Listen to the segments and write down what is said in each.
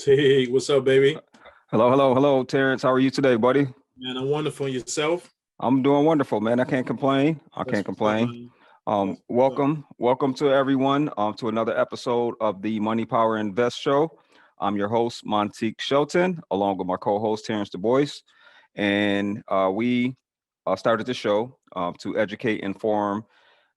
T, what's up, baby? Hello, Terrence. How are you today, buddy? Man, I'm wonderful. Yourself? I'm doing wonderful, man. I can't complain. I That's can't what's up, complain. man. Um, That's what's up. welcome, welcome to everyone to another episode of the Money Power Invest Show. I'm your host, Montique Shelton, along with my co-host Terrence Dubois, and we started the show to educate, inform,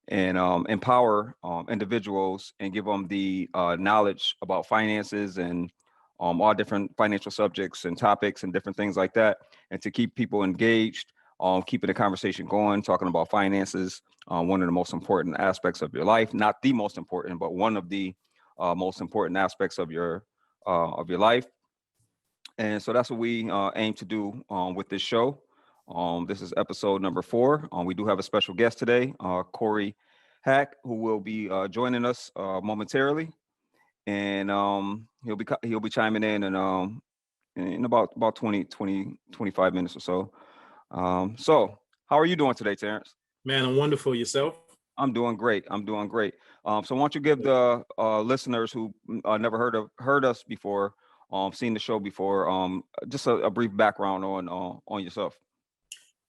and empower individuals and give them the knowledge about finances and all different financial subjects and topics and different things like that, and to keep people engaged, keeping the conversation going, talking about finances, one of the most important aspects of your life, not the most important, but one of the most important aspects of your life. And so that's what we aim to do with this show. This is episode number 4. We do have a special guest today, Cory Haaq, who will be joining us momentarily, and he'll be chiming in about 25 minutes or so. So how are you doing today, Terrence? Man, I'm wonderful. Yourself? I'm doing great. I'm doing great. So why don't you give the listeners who never heard us before, seen the show before, just a brief background on yourself.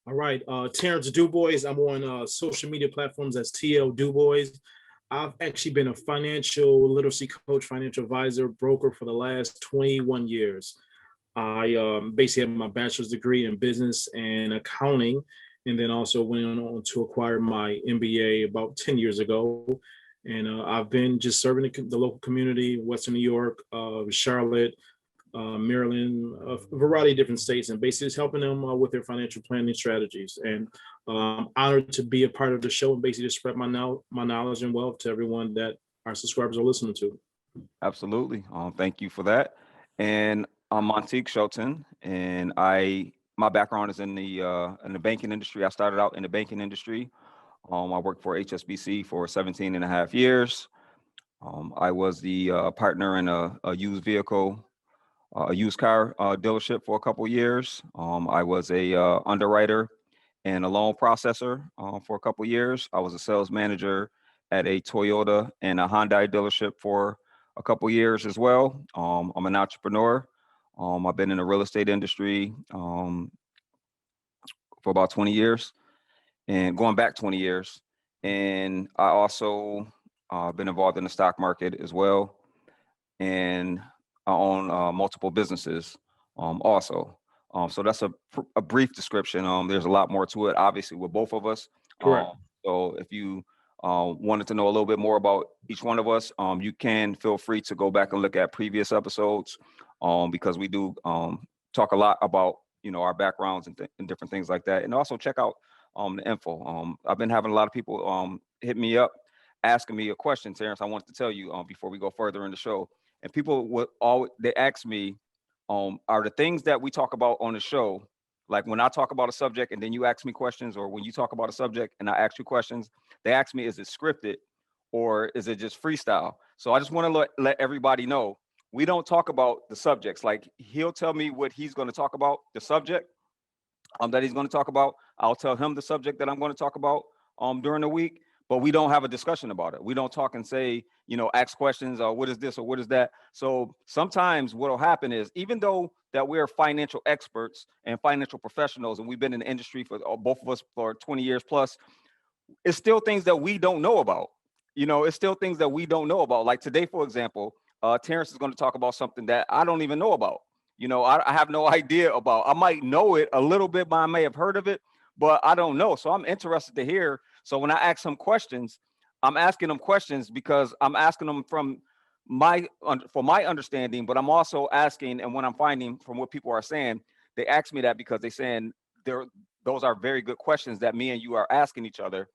All right. Terrence Dubois. I'm on social media platforms as TL Dubois. I've actually been a financial literacy coach, financial advisor, broker for the last 21 years. I basically have my bachelor's degree in business and accounting, and then also went on to acquire my MBA about 10 years ago. And I've been just serving the local community, Western New York, Charlotte, Maryland, a variety of different states, and basically just helping them with their financial planning strategies. And I'm honored to be a part of the show and basically just spread my knowledge and wealth to everyone that our subscribers are listening to. Absolutely. Thank you for that. And I'm Montique Shelton, and my background is in the banking industry. I started out in the banking industry. I worked for HSBC for 17 and a half years. I was the partner in a used car dealership for a couple of years. I was a underwriter and a loan processor for a couple of years. I was a sales manager at a Toyota and a Hyundai dealership for a couple of years as well. I'm an entrepreneur. I've been in the real estate industry for about 20 years and going back 20 years. And I also been involved in the stock market as well. And I own multiple businesses also. So that's a brief description. There's a lot more to it, obviously, with both of us. Correct. So if you wanted to know a little bit more about each one of us, you can feel free to go back and look at previous episodes because we do talk a lot about our backgrounds and different things like that. And also check out the info. I've been having a lot of people hit me up asking me a question, Terrence. I wanted to tell you before we go further in the show. And people would always they ask me, are the things that we talk about on the show, like when I talk about a subject and then you ask me questions, or when you talk about a subject and I ask you questions, they ask me, is it scripted or is it just freestyle? So I just want to let everybody know we don't talk about the subjects. Like he'll tell me what he's going to talk about, the subject that he's going to talk about. I'll tell him the subject that I'm going to talk about during the week, but we don't have a discussion about it. We don't talk and say, ask questions or what is this or what is that. So sometimes what will happen is, even though that we're financial experts and financial professionals, and we've been in the industry for both of us for 20 years plus, it's still things that we don't know about. It's still things that we don't know about. Like today, for example, Terrence is going to talk about something that I don't even know about. I have no idea about. I might know it a little bit, but I may have heard of it, but I don't know. So I'm interested to hear. So when I ask him questions, I'm asking them questions because I'm asking them from for my understanding, but I'm also asking, and when I'm finding from what people are saying, they ask me that because they're saying those are very good questions that me and you are asking each other,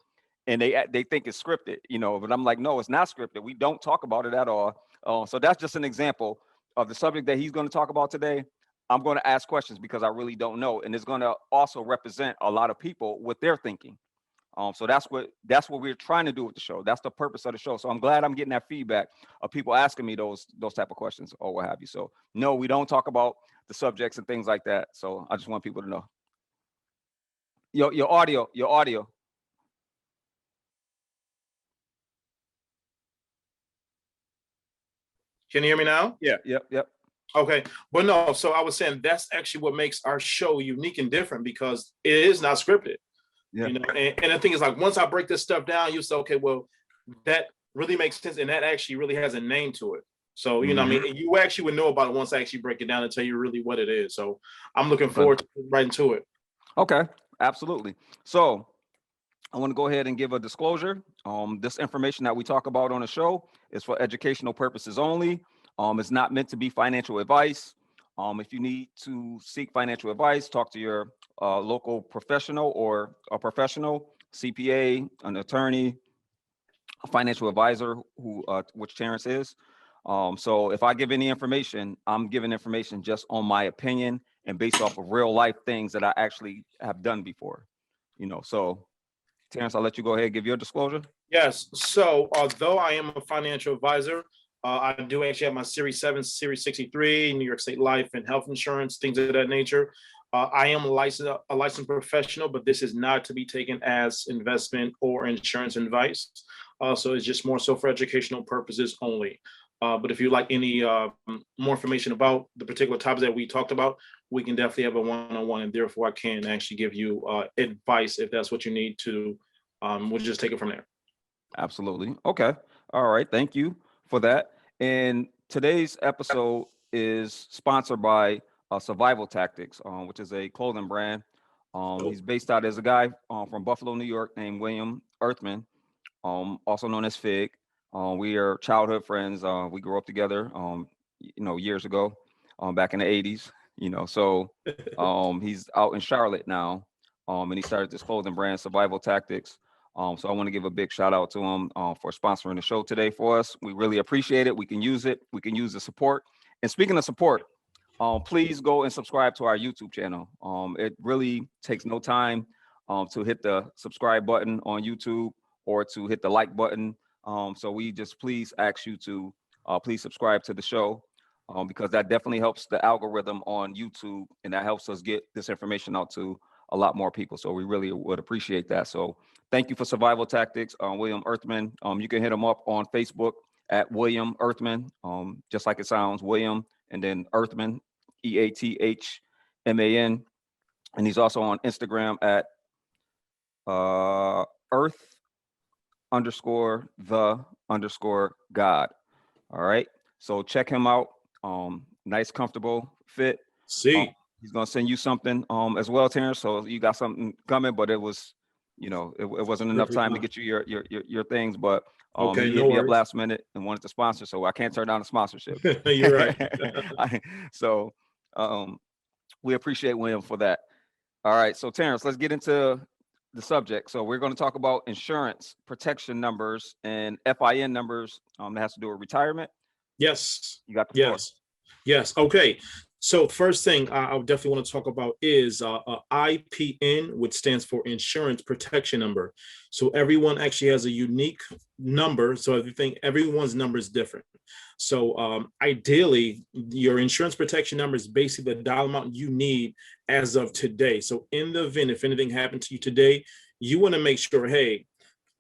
and they think it's scripted, but I'm like, no, it's not scripted. We don't talk about it at all. So that's just an example of the subject that he's going to talk about today. I'm going to ask questions because I really don't know, and it's going to also represent a lot of people with their thinking. So that's what we're trying to do with the show. That's the purpose of the show. So I'm glad I'm getting that feedback of people asking me those type of questions or what have you. So no, we don't talk about the subjects and things like that. So I just want people to know. Your audio. Can you hear me now? Yeah. Yep. Okay, but no, so I was saying that's actually what makes our show unique and different because it is not scripted, Yeah. and the thing is like once I break this stuff down, you say, okay, well, that really makes sense, and that actually really has a name to it. So, I Mhm. mean, you actually would know about it once I actually break it down and tell you really what it is. So I'm looking Okay. forward to right into it. Okay. Absolutely. So I want to go ahead and give a disclosure. This information that we talk about on the show is for educational purposes only. It's not meant to be financial advice. If you need to seek financial advice, talk to your local professional or a professional, CPA, an attorney, a financial advisor, who which Terrence is. So if I give any information, I'm giving information just on my opinion and based off of real life things that I actually have done before. So Terrence, I'll let you go ahead and give your disclosure. Yes. So although I am a financial advisor, I do actually have my Series 7, Series 63, New York State Life and Health Insurance, things of that nature. I am a licensed professional, but this is not to be taken as investment or insurance advice. So it's just more so for educational purposes only. But if you'd like any more information about the particular topics that we talked about, we can definitely have a one-on-one, and therefore I can actually give you advice if that's what you need to. We'll just take it from there. Absolutely. Okay. All right. Thank you for that. And today's episode is sponsored by Survival Tactics, which is a clothing brand. He's based out as a guy from Buffalo, New York, named William Earthman, also known as Fig. We are childhood friends. We grew up together, years ago, back in the '80s. So he's out in Charlotte now, and he started this clothing brand, Survival Tactics. So I want to give a big shout out to him for sponsoring the show today for us. We really appreciate it. We can use it. We can use the support. And speaking of support, please go and subscribe to our YouTube channel. It really takes no time to hit the subscribe button on YouTube or to hit the like button. So we just please ask you to please subscribe to the show because that definitely helps the algorithm on YouTube, and that helps us get this information out to a lot more people. So we really would appreciate that. So thank you for Survival Tactics, William Earthman. You can hit him up on Facebook at William Earthman, just like it sounds, William, and then Earthman, EATHMAN. And he's also on Instagram at Earth _the God. All right. So check him out. Nice, comfortable fit. See. He's gonna send you something as well, Terrence. So you got something coming, but it was, it wasn't enough time to get you your things. But Okay, he no hit me up worries. last minute and wanted to sponsor, so I can't turn down the sponsorship. You're right. So we appreciate William for that. All right, so Terrence, let's get into the subject. So we're going to talk about insurance protection numbers and FIN numbers that has to do with retirement. Yes. You got the floor. Yes. Okay. So first thing I would definitely want to talk about is IPN, which stands for Insurance Protection Number. So everyone actually has a unique number. So everyone's number is different. So ideally, your insurance protection number is basically the dollar amount you need as of today. So in the event, if anything happened to you today, you want to make sure, hey,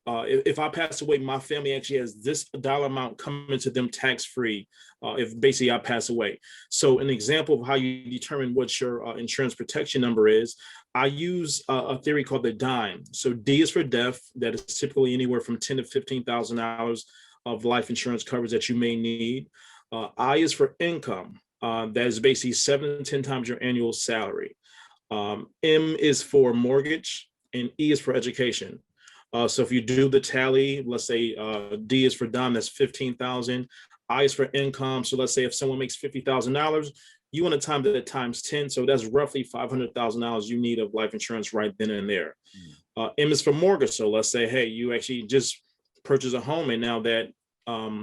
if I pass away, my family actually has this dollar amount coming to them tax-free if basically I pass away. So an example of how you determine what your insurance protection number is, I use a theory called the DIME. So D is for death. That is typically anywhere from $10,000 to $15,000 of life insurance coverage that you may need. I is for income. That is basically 7 to 10 times your annual salary. M is for mortgage, and E is for education. So if you do the tally, let's say D is for dime, that's 15,000. I is for income. So let's say if someone makes $50,000, you want to time that times 10. So that's roughly $500,000 you need of life insurance right then and there. M is for mortgage. So let's say, hey, you actually just purchase a home, and now that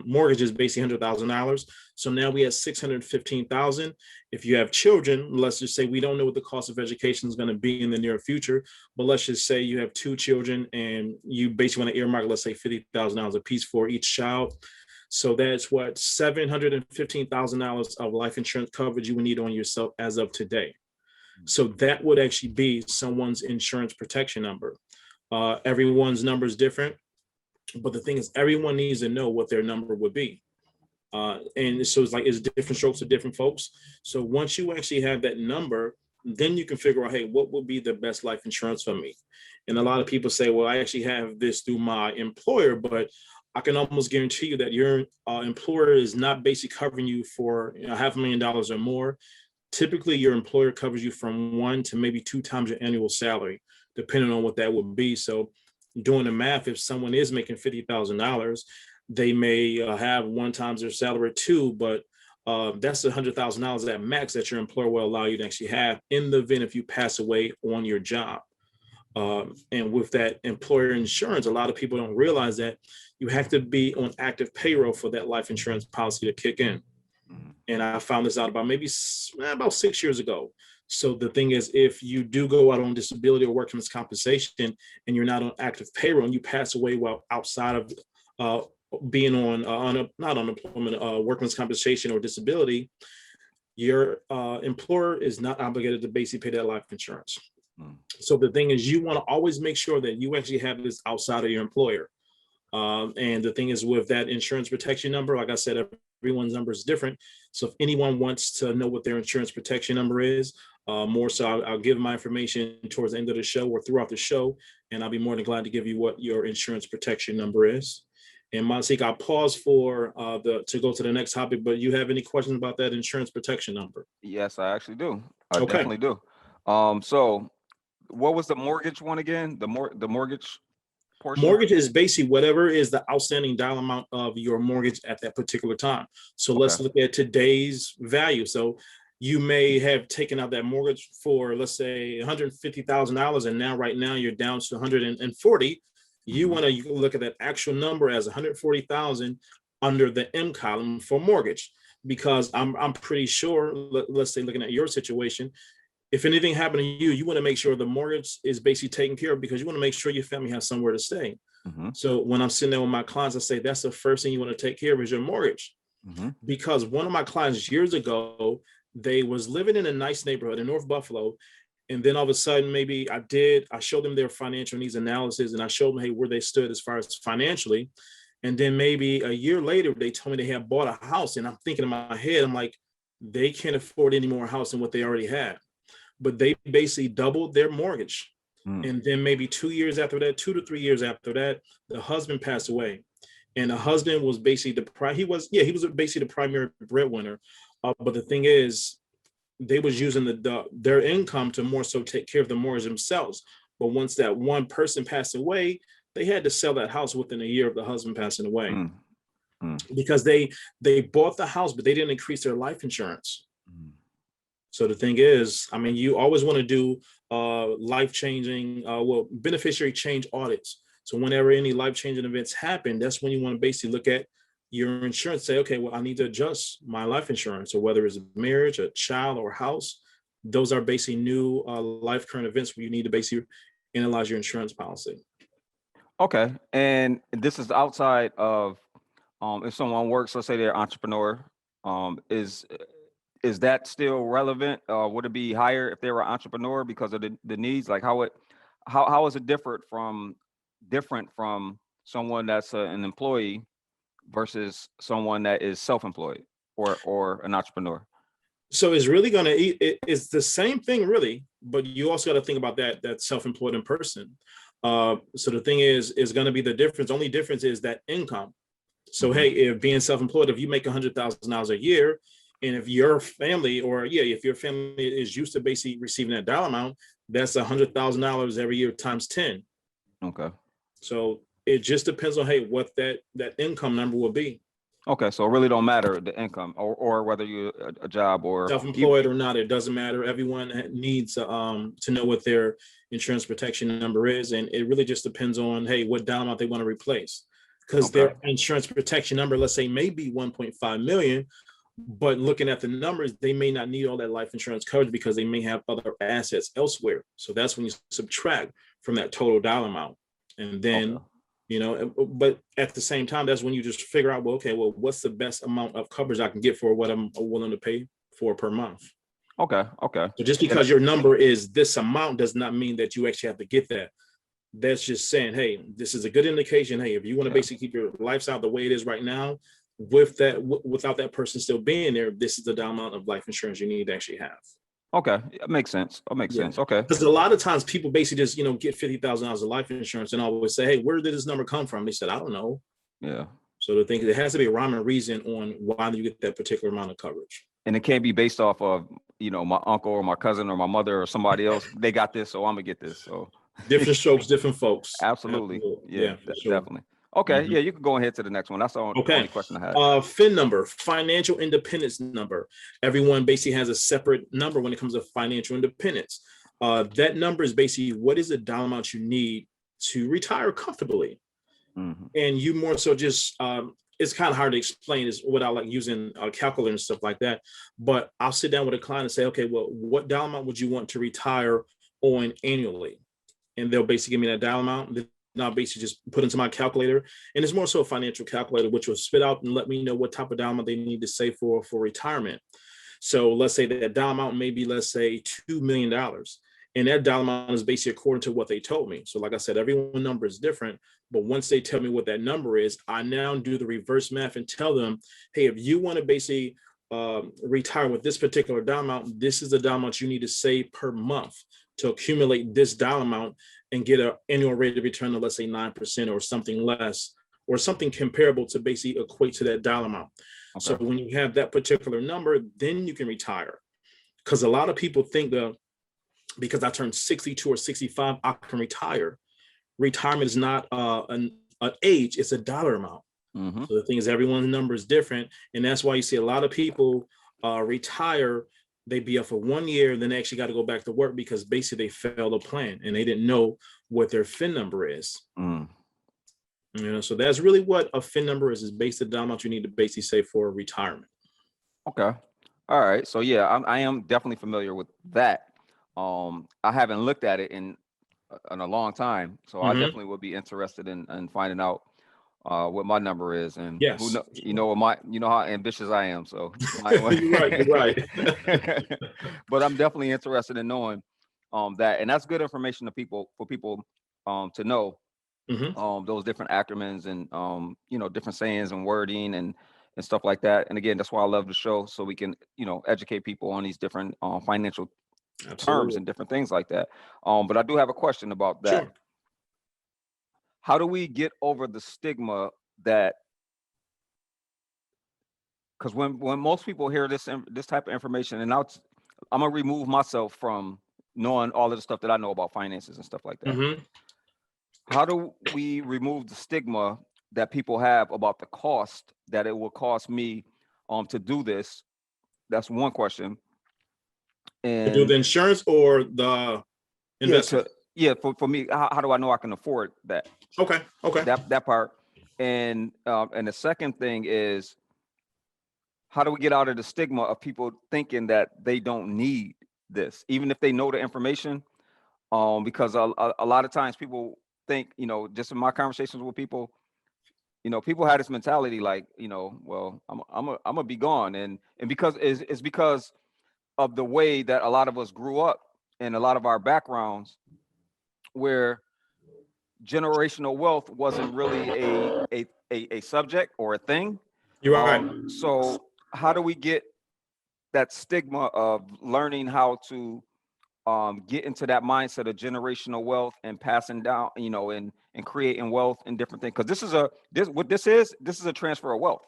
mortgage is basically $100,000. So now we have 615,000. If you have children, let's just say we don't know what the cost of education is going to be in the near future, but let's just say you have 2 children and you basically want to earmark, let's say $50,000 a piece for each child. So that's what $715,000 of life insurance coverage you would need on yourself as of today. So that would actually be someone's insurance protection number. Everyone's number is different, but the thing is, everyone needs to know what their number would be. And so it's like it's different strokes for different folks. So once you actually have that number, then you can figure out, hey, what would be the best life insurance for me? And a lot of people say, well, I actually have this through my employer, but I can almost guarantee you that your employer is not basically covering you for $500,000 or more. Typically, your employer covers you from 1 to maybe 2 times your annual salary, depending on what that would be. So doing the math, if someone is making $50,000, they may have 1 times their salary 2, but that's $100,000 at max that your employer will allow you to actually have in the event if you pass away on your job. And with that employer insurance, a lot of people don't realize that you have to be on active payroll for that life insurance policy to kick in. And I found this out about 6 years ago. So the thing is, if you do go out on disability or workman's compensation and you're not on active payroll and you pass away while outside of being on not unemployment, workman's compensation or disability, your employer is not obligated to basically pay that life insurance. So the thing is, you want to always make sure that you actually have this outside of your employer. And the thing is, with that insurance protection number, like I said, everyone's number is different. So if anyone wants to know what their insurance protection number is, more so I'll give my information towards the end of the show or throughout the show, and I'll be more than glad to give you what your insurance protection number is. And Montique, I'll pause for to go to the next topic, but you have any questions about that insurance protection number? Yes, I actually do. I Okay. definitely do. So what was the mortgage one again? The mortgage portion? Mortgage is basically whatever is the outstanding dollar amount of your mortgage at that particular time. So let's look at today's value. So you may have taken out that mortgage for, let's say, $150,000, and now right now you're down to 140. You want to look at that actual number as 140,000 under the M column for mortgage, because I'm pretty sure, let's say, looking at your situation, if anything happened to you, you want to make sure the mortgage is basically taken care of, because you want to make sure your family has somewhere to stay. So when I'm sitting there with my clients, I say that's the first thing you want to take care of is your mortgage. Because one of my clients years ago, they was living in a nice neighborhood in North Buffalo. And then all of a sudden, maybe I showed them their financial needs analysis, and I showed them, hey, where they stood as far as financially. And then maybe a year later, they told me they had bought a house. And I'm thinking in my head, I'm like, they can't afford any more house than what they already had. But they basically doubled their mortgage. And then maybe 2 years after that, 2 to 3 years after that, the husband passed away. And the husband was basically he was basically the primary breadwinner. But the thing is, they was using their income to more so take care of the mortgage themselves. But once that one person passed away, they had to sell that house within a year of the husband passing away. Because they bought the house, but they didn't increase their life insurance. So the thing is, I mean, you always want to do life-changing, beneficiary change audits. So whenever any life-changing events happen, that's when you want to basically look at your insurance, say, okay, well, I need to adjust my life insurance, or whether it's a marriage, a child, or a house. Those are basically new life current events where you need to basically analyze your insurance policy. Okay. And this is outside of if someone works, let's say they're an entrepreneur, is that still relevant? Would it be higher if they were an entrepreneur because of the needs? Like how is it different from someone that's an employee versus someone that is self-employed or an entrepreneur? So it's really it's the same thing really, but you also got to think about that self-employed in person. So the thing is going to be the difference. Only difference is that income. So hey, if being self-employed, if you make $100,000 a year, and if your family if your family is used to basically receiving that dollar amount, that's $100,000 every year times 10. Okay. So it just depends on, hey, what that income number will be. Okay, so it really don't matter the income or whether you're a job or self-employed or not, it doesn't matter. Everyone needs to know what their insurance protection number is, and it really just depends on, hey, what dollar amount they want to replace. Because their insurance protection number, let's say, may be 1.5 million, but looking at the numbers, they may not need all that life insurance coverage because they may have other assets elsewhere. So that's when you subtract from that total dollar amount. And then, but at the same time, that's when you just figure out, well, what's the best amount of coverage I can get for what I'm willing to pay for per month. Okay. So just because your number is this amount does not mean that you actually have to get that. That's just saying, hey, this is a good indication. Hey, if you want to basically keep your lifestyle the way it is right now, with that, without that person still being there, this is the dollar amount of life insurance you need to actually have. Okay, that makes sense. That makes sense. Okay. Because a lot of times people basically just, get $50,000 of life insurance and always say, hey, where did this number come from? They said, I don't know. Yeah. So the thing is, there has to be a rhyme and reason on why you get that particular amount of coverage. And it can't be based off of, my uncle or my cousin or my mother or somebody else. They got this, so I'm gonna get this. So different strokes, different folks. Absolutely. Yeah, sure. Definitely. Okay. Yeah, you can go ahead to the next one. That's the only question I had. FIN number, financial independence number. Everyone basically has a separate number when it comes to financial independence. That number is basically what is the dollar amount you need to retire comfortably. Mm-hmm. And you more so just, it's kind of hard to explain this without like using a calculator and stuff like that. But I'll sit down with a client and say, okay, well, what dollar amount would you want to retire on annually? And they'll basically give me that dollar amount. Then I'll basically just put into my calculator. And it's more so a financial calculator, which will spit out and let me know what type of dollar amount they need to save for retirement. So let's say that dollar amount may be, let's say, $2 million. And that dollar amount is basically according to what they told me. So like I said, everyone's number is different. But once they tell me what that number is, I now do the reverse math and tell them, hey, if you want to basically retire with this particular dollar amount, this is the dollar amount you need to save per month to accumulate this dollar amount and get an annual rate of return of, let's say, 9% or something less, or something comparable to basically equate to that dollar amount. Okay. So when you have that particular number, then you can retire. Because a lot of people think that because I turned 62 or 65, I can retire. Retirement is not an age, it's a dollar amount. Mm-hmm. So the thing is, everyone's number is different. And that's why you see a lot of people retire. They be up for 1 year, then they actually got to go back to work because basically they failed a plan and they didn't know what their FIN number is. Mm. So that's really what a FIN number is based on the amount you need to basically save for retirement. Okay. All right. So yeah, I am definitely familiar with that. I haven't looked at it in a long time, so I definitely would be interested in finding out what my number is, and yes, how ambitious I am. So you're right. But I'm definitely interested in knowing that, and that's good information for people to know those different acronyms and different sayings and wording and stuff like that. And again, that's why I love the show, so we can educate people on these different financial terms and different things like that. But I do have a question about that. Sure. How do we get over the stigma that, because when most people hear this type of information, and I'm gonna remove myself from knowing all of the stuff that I know about finances and stuff like that. Mm-hmm. How do we remove the stigma that people have about the cost that it will cost me to do this? That's one question. And to do the insurance or the investment? For me, how do I know I can afford that? Okay. That part. And the second thing is, how do we get out of the stigma of people thinking that they don't need this, even if they know the information? Because a lot of times people think, just in my conversations with people, people have this mentality like, well, I'm gonna be gone, and because it's because of the way that a lot of us grew up and a lot of our backgrounds, where generational wealth wasn't really a subject or a thing. You're right. So how do we get that stigma of learning how to get into that mindset of generational wealth and passing down, and creating wealth and different things? Because this is a transfer of wealth.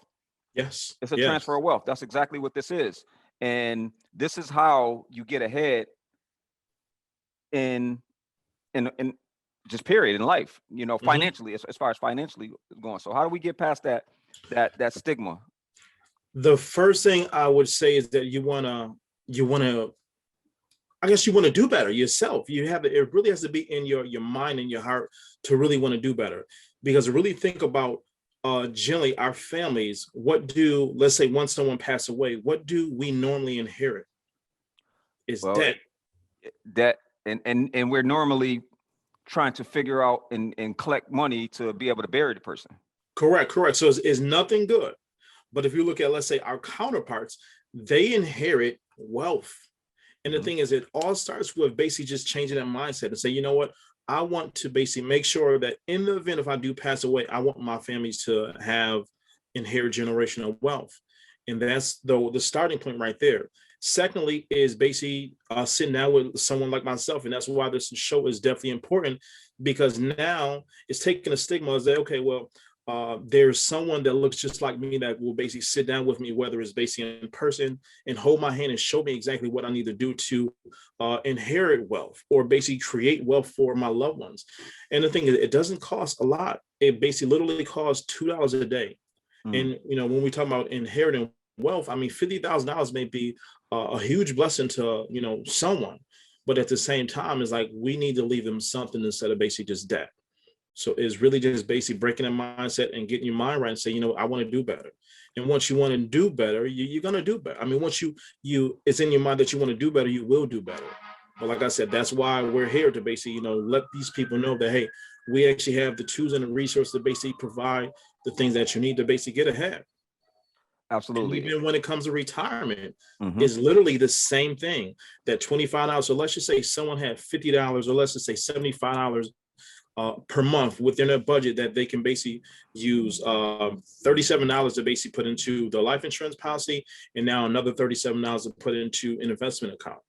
Yes. It's a transfer of wealth. That's exactly what this is. And this is how you get ahead in just period in life, financially, as far as financially going. So how do we get past that stigma? The first thing I would say is that you wanna I guess you want to do better yourself. It really has to be in your mind and your heart to really want to do better. Because really think about generally our families, let's say once someone passed away, what do we normally inherit? Is debt. Debt, and we're normally trying to figure out and collect money to be able to bury the person. Correct. So it's nothing good. But if you look at, let's say, our counterparts, they inherit wealth. And the thing is, it all starts with basically just changing that mindset and say, you know what, I want to basically make sure that in the event if I do pass away, I want my families to have inherit generational wealth. And that's the starting point right there. Secondly, is basically sitting down with someone like myself. And that's why this show is definitely important, because now it's taking a stigma and say, okay, well, there's someone that looks just like me that will basically sit down with me, whether it's basically in person, and hold my hand and show me exactly what I need to do to inherit wealth or basically create wealth for my loved ones. And the thing is, it doesn't cost a lot. It basically literally costs $2 a day. And when we talk about inheriting wealth, I mean, $50,000 may be a huge blessing to someone, but at the same time, it's like we need to leave them something instead of basically just debt. So it's really just basically breaking a mindset and getting your mind right and say, I want to do better. And once you want to do better, you're going to do better. I mean, once you it's in your mind that you want to do better, you will do better. But like I said, that's why we're here to basically, let these people know that, hey, we actually have the tools and the resources to basically provide the things that you need to basically get ahead. Absolutely. And even when it comes to retirement, Mm-hmm. it's literally the same thing. That $25. So let's just say someone had $50, or let's just say $75 per month within their budget that they can basically use $37 to basically put into the life insurance policy, and now another $37 to put into an investment account.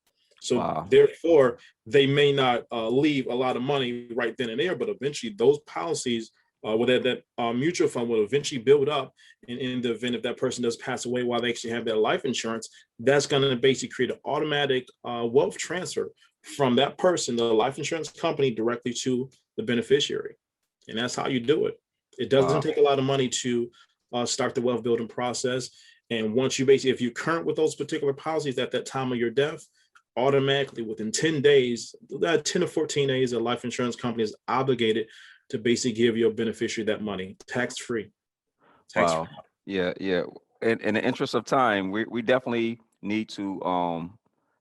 So therefore, they may not leave a lot of money right then and there, but eventually those policies with that mutual fund will eventually build up. And in the event if that person does pass away while they actually have their life insurance, that's going to basically create an automatic wealth transfer from that person, the life insurance company, directly to the beneficiary. And that's how you do it. It doesn't take a lot of money to start the wealth building process. And once you basically, if you're current with those particular policies at that time of your death, automatically within 10 days, 10 to 14 days, a life insurance company is obligated to basically give your beneficiary that money tax-free. Wow. Yeah. In the interest of time, we definitely need to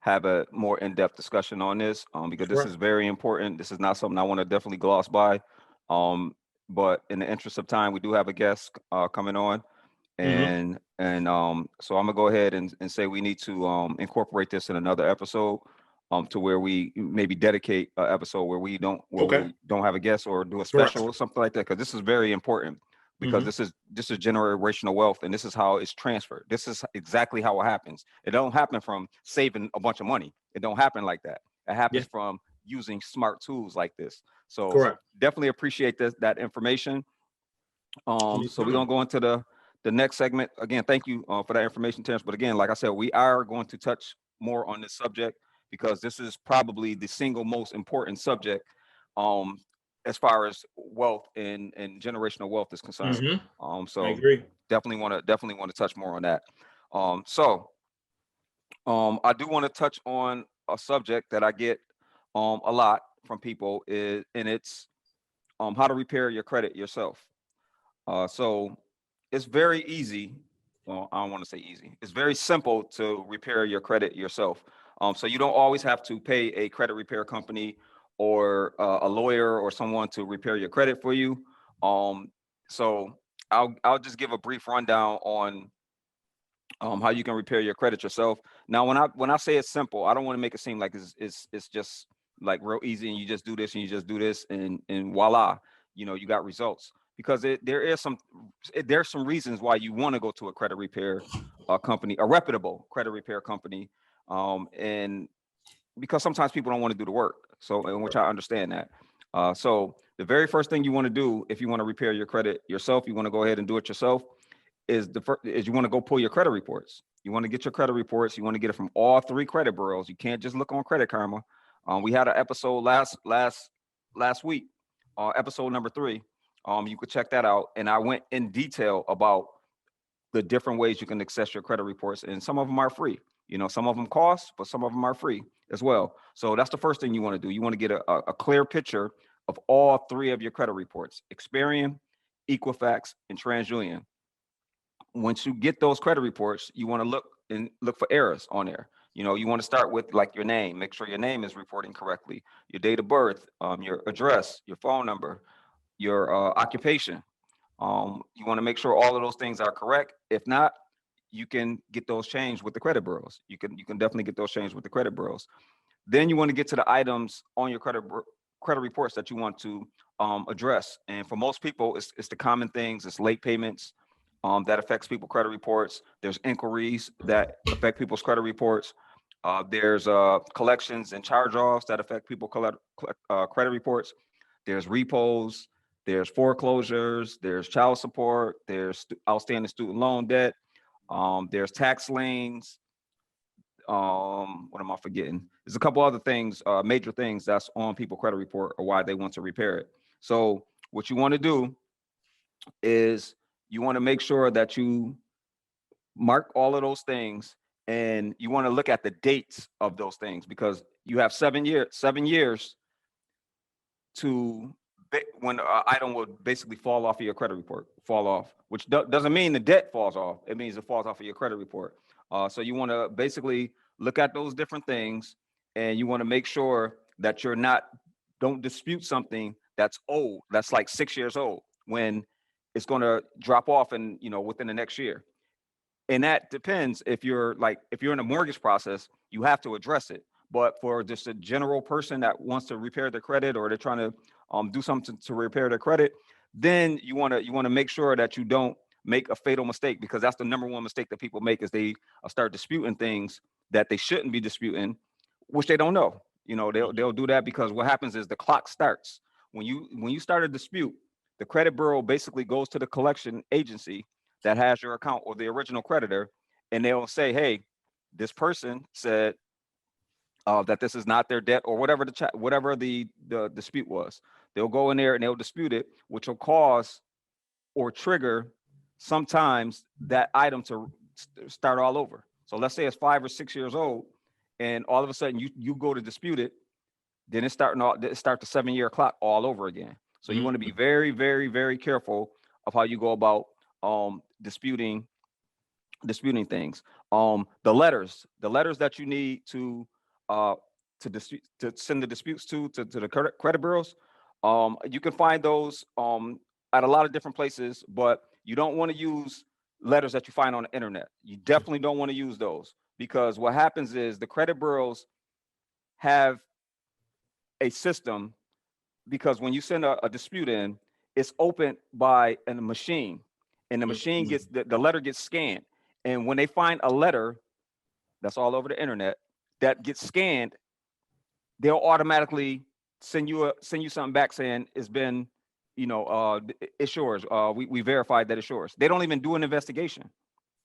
have a more in-depth discussion on this because this is very important. This is not something I want to definitely gloss by. But in the interest of time, we do have a guest coming on. And so I'm gonna go ahead and say we need to incorporate this in another episode to where we maybe dedicate an episode where we don't have a guest or do a special or something like that, because this is very important, because this is generational wealth, and this is how it's transferred. This is exactly how it happens. It don't happen from saving a bunch of money. It don't happen like that. It happens from using smart tools like this. So definitely appreciate that information. So we're gonna go into the next segment. Again, thank you for that information, Terrence. But again, like I said, we are going to touch more on this subject because this is probably the single most important subject as far as wealth and generational wealth is concerned. So I agree. Definitely want to touch more on that. I do want to touch on a subject that I get a lot from people and it's how to repair your credit yourself. So it's very easy. Well, I don't want to say easy. It's very simple to repair your credit yourself. So you don't always have to pay a credit repair company or a lawyer or someone to repair your credit for you. So I'll just give a brief rundown on how you can repair your credit yourself. Now, when I say it's simple, I don't want to make it seem like it's just like real easy and you just do this and you just do this and voila, you got results. Because there's some reasons why you want to go to a credit repair company, a reputable credit repair company, and because sometimes people don't want to do the work. So, in which I understand that. So, the very first thing you want to do if you want to repair your credit yourself, you want to go ahead and do it yourself, is you want to go pull your credit reports. You want to get your credit reports. You want to get it from all 3 credit bureaus. You can't just look on Credit Karma. We had an episode last week, episode number 3. You could check that out. And I went in detail about the different ways you can access your credit reports. And some of them are free. Some of them cost, but some of them are free as well. So that's the first thing you want to do. You want to get a clear picture of all 3 of your credit reports: Experian, Equifax, and TransUnion. Once you get those credit reports, you want to look for errors on there. You want to start with like your name. Make sure your name is reporting correctly. Your date of birth, your address, your phone number, your occupation. You want to make sure all of those things are correct. If not, you can get those changed with the credit bureaus. You can definitely get those changed with the credit bureaus. Then you want to get to the items on your credit reports that you want to address. And for most people, it's the common things. It's late payments, that affects people's credit reports. There's inquiries that affect people's credit reports. There's collections and charge-offs that affect people's credit reports. There's repos. There's foreclosures. There's child support. There's outstanding student loan debt. There's tax liens. What am I forgetting? There's a couple other things, major things that's on people's credit report or why they want to repair it. So what you want to do is you want to make sure that you mark all of those things, and you want to look at the dates of those things, because you have 7 years to when an item will basically fall off of your credit report, which doesn't mean the debt falls off. It means it falls off of your credit report. So you want to basically look at those different things, and you want to make sure that don't dispute something that's old, that's like 6 years old, when it's going to drop off within the next year. And that depends. If you're in a mortgage process, you have to address it. But for just a general person that wants to repair their credit, or they're trying to do something to repair their credit, then you want to make sure that you don't make a fatal mistake, because that's the number one mistake that people make, is they start disputing things that they shouldn't be disputing, which they don't know. They'll do that because what happens is the clock starts when you start a dispute. The credit bureau basically goes to the collection agency that has your account, or the original creditor, and they'll say, hey, this person said that this is not their debt, or whatever the dispute was. They'll go in there and they'll dispute it, which will cause or trigger sometimes that item to start all over. So let's say it's 5 or 6 years old, and all of a sudden you go to dispute it, then it start the 7-year clock all over again. So you want to be very, very, very careful of how you go about disputing things. The letters that you need to send the disputes to the credit bureaus, you can find those at a lot of different places, but you don't want to use letters that you find on the internet. You definitely don't want to use those, because what happens is the credit bureaus have a system, because when you send a dispute in, it's opened by a machine, and the machine gets the letter gets scanned. And when they find a letter that's all over the internet that gets scanned, they'll automatically send you something back saying it's been, it's yours. We verified that it's yours. They don't even do an investigation.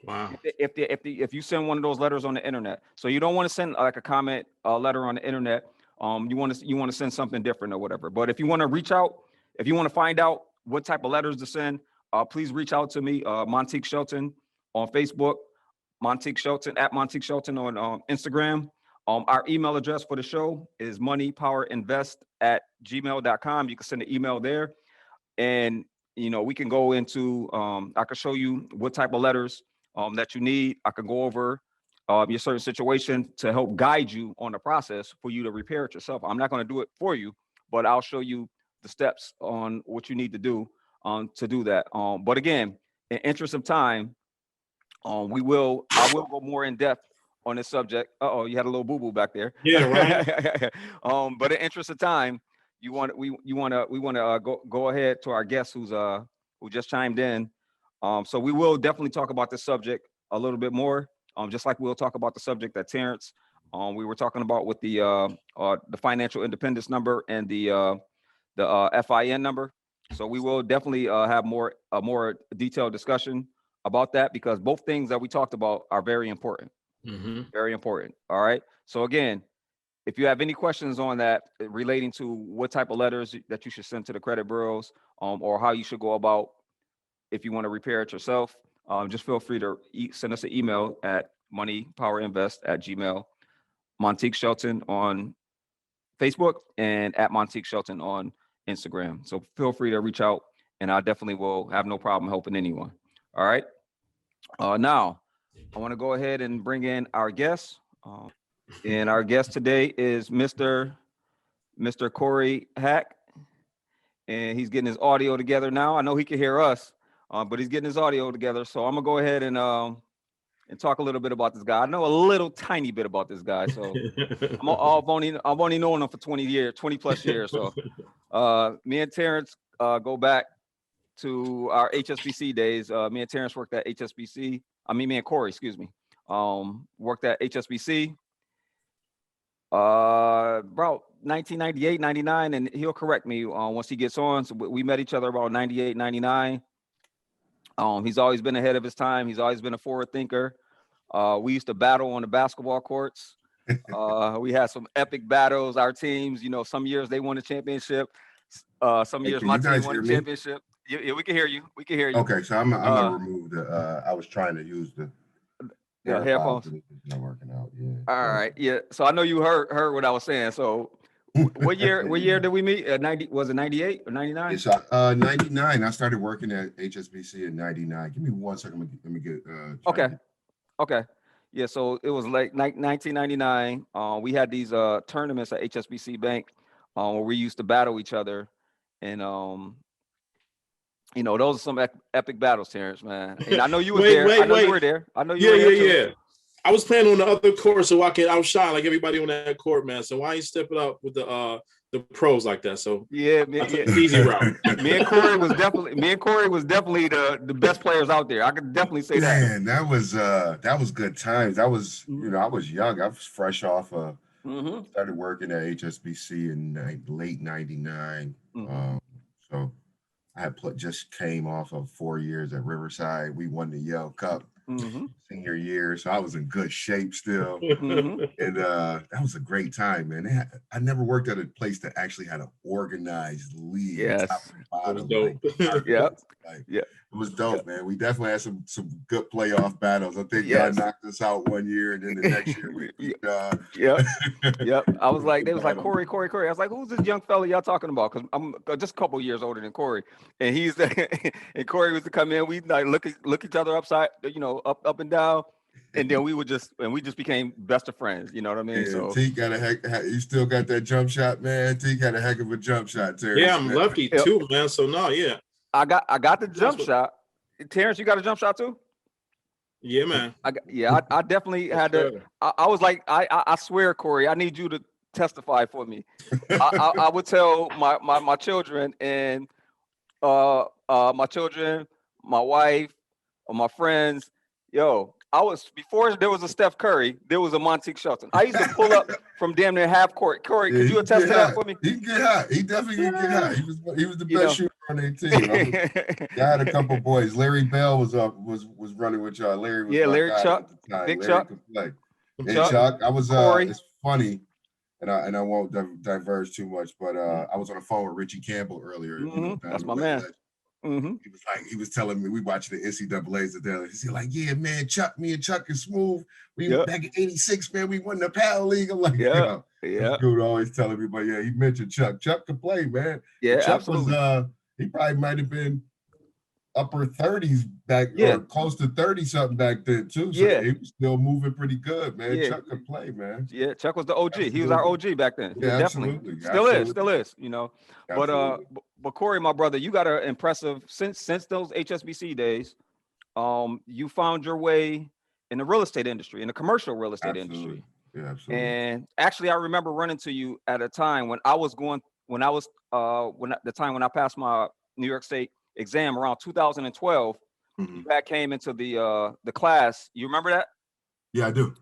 Wow. If you send one of those letters on the internet, so you don't want to send like a comment letter on the internet. You want to send something different or whatever. But if you want to reach out, if you want to find out what type of letters to send, please reach out to me, Montique Shelton on Facebook, Montique Shelton at Montique Shelton on Instagram. Our email address for the show is moneypowerinvest@gmail.com. You can send an email there, and we can go into. I can show you what type of letters that you need. I can go over your certain situation to help guide you on the process for you to repair it yourself. I'm not going to do it for you, but I'll show you the steps on what you need to do that. But again, in interest of time, I will go more in depth on this subject. You had a little boo-boo back there. Yeah, right. But in interest of time, we want to go ahead to our guest who just chimed in. So we will definitely talk about this subject a little bit more. Just like we'll talk about the subject that Terrence we were talking about with the financial independence number and the FIN number. So we will definitely have a more detailed discussion about that, because both things that we talked about are very important. Very important. All right. So again, if you have any questions on that relating to what type of letters that you should send to the credit bureaus, or how you should go about if you want to repair it yourself, just feel free to send us an email at moneypowerinvest@gmail, Montique Shelton on Facebook, and at Montique Shelton on Instagram. So feel free to reach out, and I definitely will have no problem helping anyone. All right. Now, I want to go ahead and bring in our guest. And our guest today is Mr. Cory Haaq. And he's getting his audio together now. I know he can hear us, but he's getting his audio together. So I'm going to go ahead and talk a little bit about this guy. I know a little tiny bit about this guy. So I've only known him for 20 plus years. So me and Terrence go back to our HSBC days. Me and Terrence worked at HSBC. Me and Cory, excuse me, worked at HSBC. About 1998, 99, and he'll correct me once he gets on. So we met each other about 98, 99. He's always been ahead of his time. He's always been a forward thinker. We used to battle on the basketball courts. We had some epic battles. Our teams, some years they won the championship. Some years my team won the championship. Yeah, we can hear you. We can hear you. Okay, so I'm gonna remove the. I was trying to use the headphones. It's not working out. Yeah. All right. Yeah. So I know you heard what I was saying. So what year did we meet? 90, was it 98 or 99? It's 99. I started working at HSBC in 99. Give me 1 second. Let me get Okay. Yeah, so it was like 1999. We had these tournaments at HSBC Bank where we used to battle each other. And those are some epic battles, Terrence, man. And I know you were there. I know you were there. I know you were there too. Yeah. I was playing on the other court, so I could outshine like everybody on that court, man. So why ain't step it up with the pros like that? So easy route. Me and Cory was definitely the best players out there. I could definitely say that. Man, that was good times. I was I was young. I was fresh off started working at HSBC in late 99. So I had just came off of 4 years at Riverside. We won the Yale Cup senior year, so I was in good shape still. And that was a great time, man. I never worked at a place that actually had an organized league. Yes, top and bottom, dope. It was dope, man. We definitely had some good playoff battles. I think God knocked us out one year, and then the next year we I was like, they was like, Cory. I was like, who's this young fella y'all talking about? Because I'm just a couple years older than Cory, and he's and Cory was to come in. We like look each other upside, up and down, and then we just became best of friends. You know what I mean? Yeah, so Teak got he still got that jump shot, man. Teak had a heck of a jump shot, Terrence. Yeah, I'm lefty too, man. So no, yeah. I got the jump shot. Terrence, you got a jump shot too? Yeah, man. I definitely had to. I was like, I swear, Cory, I need you to testify for me. I would tell my children and my wife, or my friends, before there was a Steph Curry, there was a Montique Shelton. I used to pull up from damn near half court. Cory, could you attest to that for me? He can get hot. He definitely can get hot. He was the best shooter on their team. I had a couple boys. Larry Bell was running with y'all. Larry was Chuck, Big Chuck. Chuck. I was it's funny, and I won't diverge too much, but I was on the phone with Richie Campbell earlier. That's my man. He was telling me, we watching the NCAAs today. He's like, yeah, man, me and Chuck is smooth. We back in '86, man. We won the Pal League. I'm like, this dude always telling me, but yeah, he mentioned Chuck. Chuck could play, man. Yeah, Chuck absolutely. was he probably might have been upper 30s back, or close to 30 something back then too. So he was still moving pretty good, man. Chuck could play, man. Yeah, Chuck was the OG. Absolutely. He was our OG back then. Yeah, definitely. Absolutely. Still is. But Cory, my brother, you got an impressive since those HSBC days. You found your way in the real estate industry, in the commercial real estate industry. Yeah, absolutely. And actually, I remember running to you at a time when I passed my New York State exam around 2012. You had came into the class. You remember that? Yeah, I do.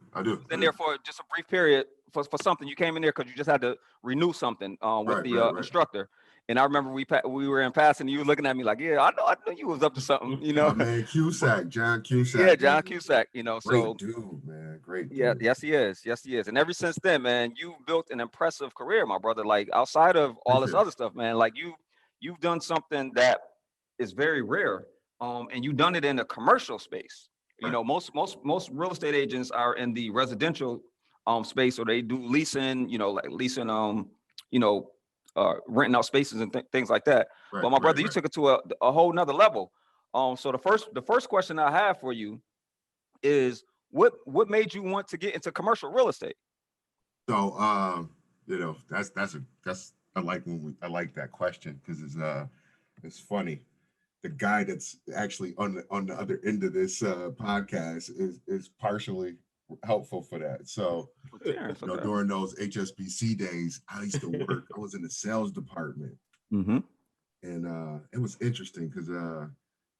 In there for just a brief period for something. You came in there because you just had to renew something with the instructor. And I remember we were in passing, and you were looking at me like, yeah, I know you was up to something, My man Cusack, John Cusack. Yeah, John Cusack, Great dude, man. Great dude. Yeah, yes, he is. And ever since then, man, you've built an impressive career, my brother. Like outside of all this other stuff, man, like you've done something that is very rare. And you've done it in a commercial space. Right. Most real estate agents are in the residential space, or they do leasing, like leasing, renting out spaces and things like that. Right, but my brother, you took it to a whole nother level. So the first question I have for you is what made you want to get into commercial real estate? So I like that question because it's funny. The guy that's actually on the other end of this podcast is partially helpful for that. So during those HSBC days, I used to work. I was in the sales department, And it was interesting because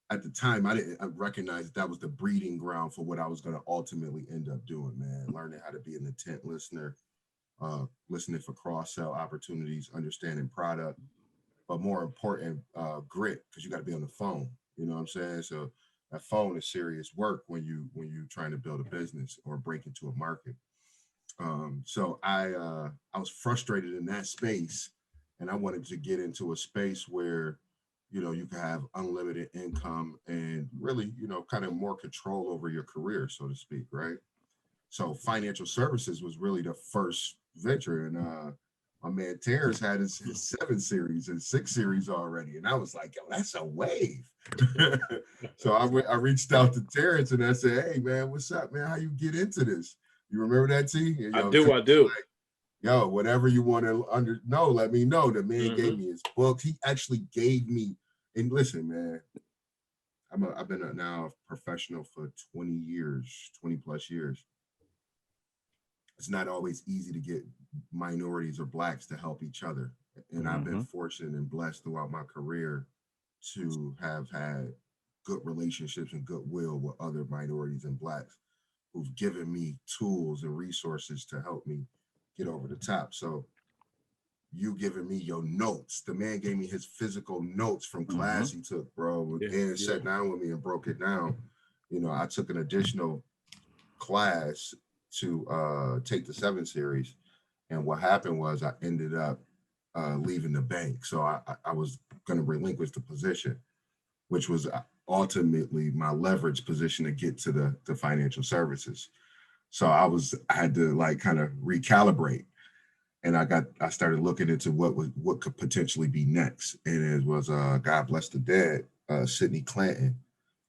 at the time I recognize that was the breeding ground for what I was going to ultimately end up doing, man. Learning how to be an intent listener, listening for cross-sell opportunities, understanding product, but more important, grit, because you got to be on the phone. You know what I'm saying? So that phone is serious work when you trying to build a business or break into a market. So I was frustrated in that space, and I wanted to get into a space where, you know, you can have unlimited income and really, you know, kind of more control over your career, so to speak, right? So financial services was really the first venture, and my man Terrence had his 7 series and 6 series already, and I was like, yo, that's a wave. So I reached out to Terrence and I said, hey man, what's up, man? How you get into this? You remember that, T? And, I do. like, yo, whatever you want to know, let me know. The man gave me his book. He actually gave me, and listen, man, I've been now a professional for 20 years, 20 plus years. It's not always easy to get minorities or blacks to help each other. And I've been fortunate and blessed throughout my career to have had good relationships and goodwill with other minorities and blacks who've given me tools and resources to help me get over the top. So you giving me your notes. The man gave me his physical notes from class he took, bro. And sat down with me and broke it down. You know, I took an additional class to take the 7 series. And what happened was I ended up leaving the bank. So I was going to relinquish the position, which was ultimately my leverage position to get to the financial services. So I had to like kind of recalibrate. And I started looking into what could potentially be next. And it was God bless the dead, Sidney Clanton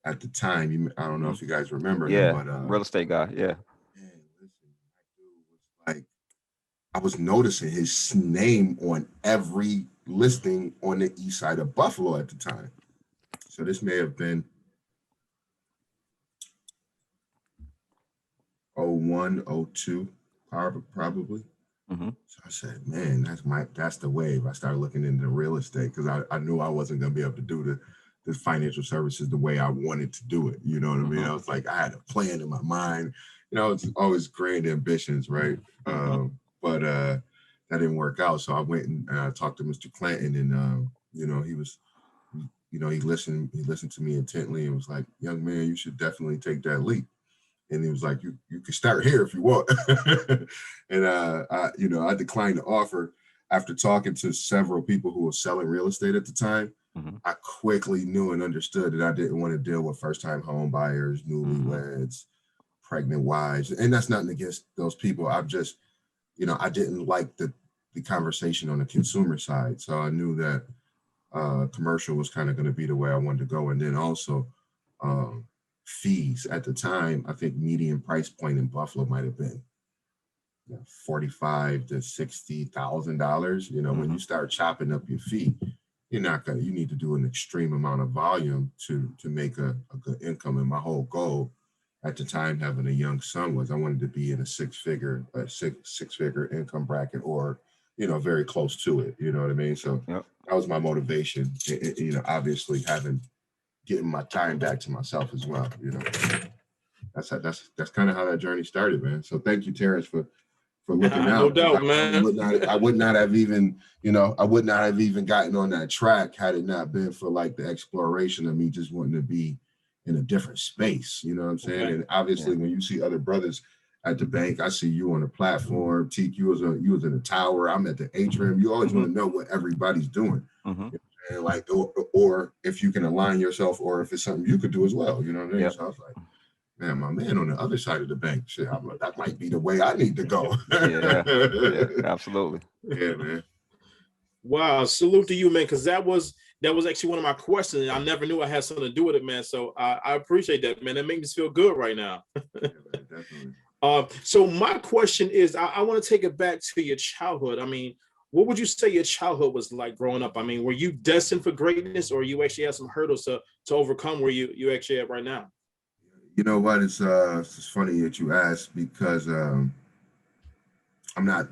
at the time. I don't know if you guys remember him, but real estate guy. Yeah. Man, listen, that dude was like, I was noticing his name on every listing on the east side of Buffalo at the time. So this may have been 01, 02, probably. So I said, man, that's the wave. I started looking into real estate because I knew I wasn't going to be able to do the financial services the way I wanted to do it. You know what I mean? I was like, I had a plan in my mind. You know, it's always grand ambitions, right? But that didn't work out. So I went and I talked to Mr. Clanton, and you know, he listened to me intently and was like, young man, you should definitely take that leap. And he was like, you can start here if you want. And I declined the offer after talking to several people who were selling real estate at the time. I quickly knew and understood that I didn't want to deal with first-time home buyers, newlyweds, pregnant wives. And that's nothing against those people. I've just, I didn't like the conversation on the consumer side. So I knew that commercial was kind of going to be the way I wanted to go. And then also, fees at the time, I think median price point in Buffalo might have been $45,000 to $60,000. When you start chopping up your fee, you need to do an extreme amount of volume to make a good income. And my whole goal at the time, having a young son, was I wanted to be in a six-figure income bracket, or very close to it. You know what I mean? So that was my motivation. Obviously getting my time back to myself as well. That's kind of how that journey started, man. So thank you, Terrence, for looking out. No doubt, man. I would not have even gotten on that track had it not been for like the exploration of me just wanting to be in a different space. You know what I'm saying? Okay. And obviously, when you see other brothers at the bank, I see you on the platform. Teak, you was in the tower. I'm at the atrium. You always want to know what everybody's doing. And like, or if you can align yourself, or if it's something you could do as well, you know what I mean? Yep. So I was like, man, my man on the other side of the bank, shit, that might be the way I need to go. yeah, absolutely. Yeah, man. Wow, salute to you, man, because that was actually one of my questions. I never knew I had something to do with it, man. So I appreciate that, man. That makes me feel good right now. Yeah, man, definitely. So my question is, I want to take it back to your childhood. I mean, what would you say your childhood was like growing up? I mean, were you destined for greatness, or you actually had some hurdles to overcome where you actually at right now? You know what? It's funny that you asked, because I'm not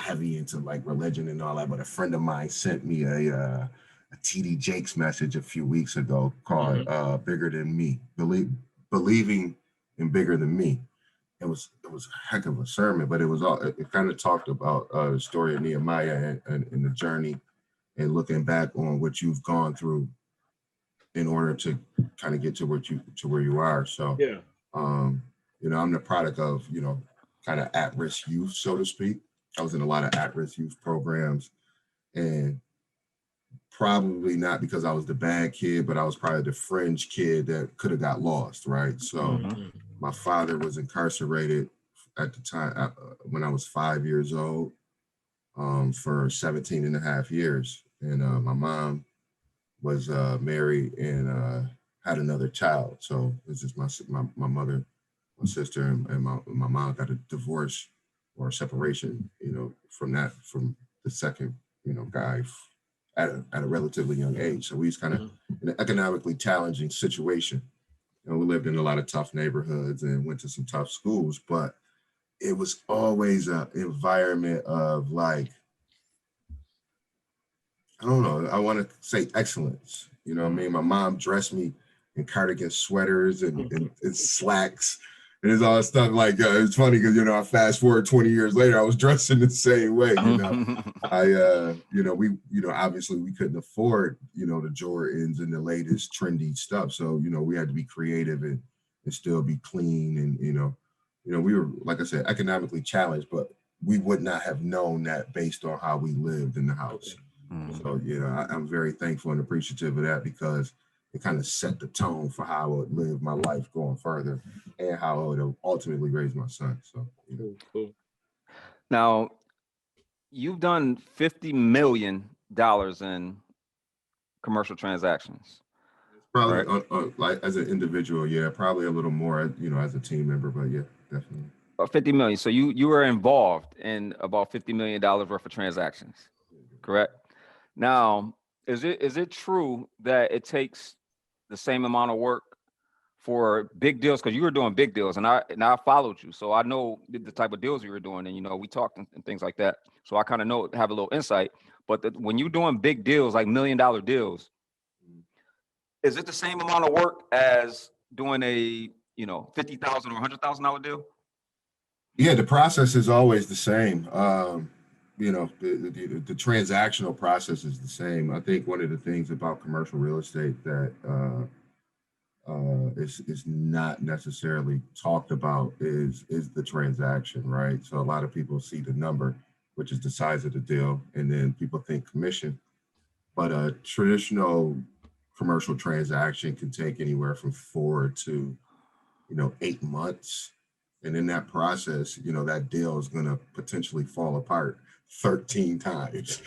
heavy into like religion and all that, but a friend of mine sent me a TD Jakes message a few weeks ago called Bigger Than Me, believing in bigger than me. It was a heck of a sermon, but it kind of talked about the story of Nehemiah and the journey and looking back on what you've gone through in order to kind of get to where you are. So I'm the product of, kind of at-risk youth, so to speak. I was in a lot of at-risk youth programs, and probably not because I was the bad kid, but I was probably the fringe kid that could have got lost, right? So my father was incarcerated at the time when I was 5 years old for 17 and a half years. And my mom was married and had another child. So this is my mother, my sister, and my mom got a divorce or a separation, from the second, guy at a relatively young age. So we was kind of in an economically challenging situation. We lived in a lot of tough neighborhoods and went to some tough schools, but it was always an environment of, like, I don't know, I want to say excellence. You know what I mean? My mom dressed me in cardigan sweaters and slacks. And it's all that stuff like, it's funny because, I fast forward 20 years later, I was dressed in the same way, obviously we couldn't afford, the Jordans and the latest trendy stuff. So, we had to be creative and still be clean. And, we were, like I said, economically challenged, but we would not have known that based on how we lived in the house. So, I'm very thankful and appreciative of that because it kind of set the tone for how I would live my life going further and how I would ultimately raise my son. So, Cool. Now, you've done $50 million in commercial transactions. Probably right? Like as an individual, probably a little more, as a team member, but yeah, definitely. 50 million. So you were involved in about $50 million worth of transactions, correct? Now, is it true that it takes the same amount of work for big deals? Because you were doing big deals, and I followed you, so I know the type of deals you were doing, and we talked and things like that. So I kind of have a little insight. But when you're doing big deals, like $1 million deals, is it the same amount of work as doing a $50,000 or $100,000 deal? Yeah, the process is always the same. The transactional process is the same. I think one of the things about commercial real estate that is not necessarily talked about is the transaction, right? So a lot of people see the number, which is the size of the deal, and then people think commission. But a traditional commercial transaction can take anywhere from 4 to 8 months. And in that process, that deal is going to potentially fall apart 13 times,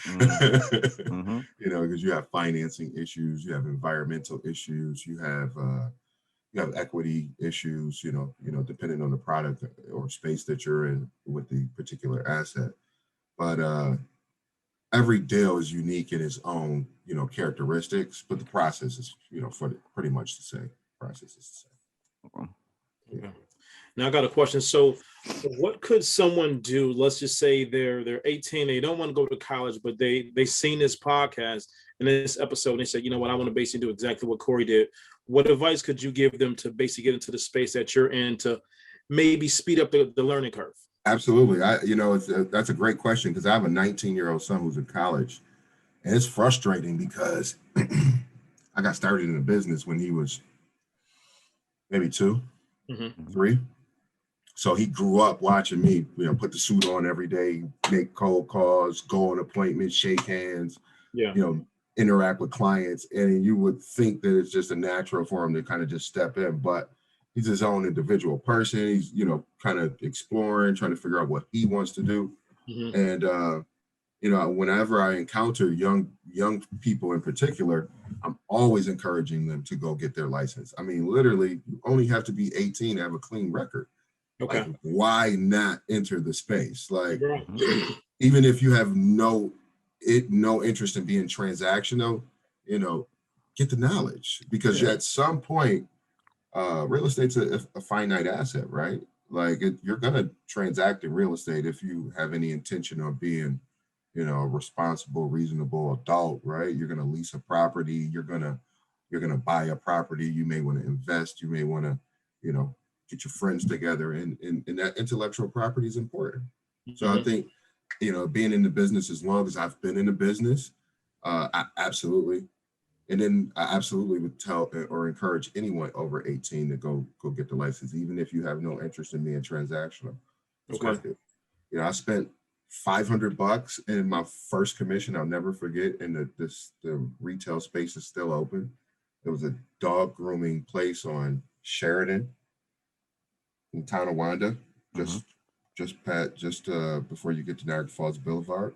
because you have financing issues, you have environmental issues, you have equity issues, depending on the product or space that you're in with the particular asset. But every deal is unique in its own, characteristics, but the process is, pretty much the same. Process is the same. Okay. Now I got a question. So what could someone do? Let's just say they're 18, they don't want to go to college, but they seen this podcast and this episode and they said, I want to basically do exactly what Cory did. What advice could you give them to basically get into the space that you're in to maybe speed up the learning curve? Absolutely. That's a great question because I have a 19-year-old son who's in college, and it's frustrating because I got started in the business when he was maybe 2, 3. So he grew up watching me, put the suit on every day, make cold calls, go on appointments, shake hands, interact with clients. And you would think that it's just a natural for him to kind of just step in, but he's his own individual person. He's, kind of exploring, trying to figure out what he wants to do. And, whenever I encounter young people in particular, I'm always encouraging them to go get their license. I mean, literally, you only have to be 18 to have a clean record. Okay. Like, why not enter the space? Like, even if you have no interest in being transactional, get the knowledge because at some point, real estate's a finite asset, right? Like you're gonna transact in real estate if you have any intention of being, you know, a responsible, reasonable adult, right? You're going to lease a property. You're going to buy a property. You may want to invest. You may want to, you know, get your friends together, and that intellectual property is important. So I think, you know, being in the business as long as I've been in the business, I absolutely. And then I absolutely would tell or encourage anyone over 18 to go get the license, even if you have no interest in being transactional. It's worth it. You know, I spent $500 in my first commission. I'll never forget. And the retail space is still open. It was a dog grooming place on Sheridan in Tonawanda, just before you get to Niagara Falls Boulevard.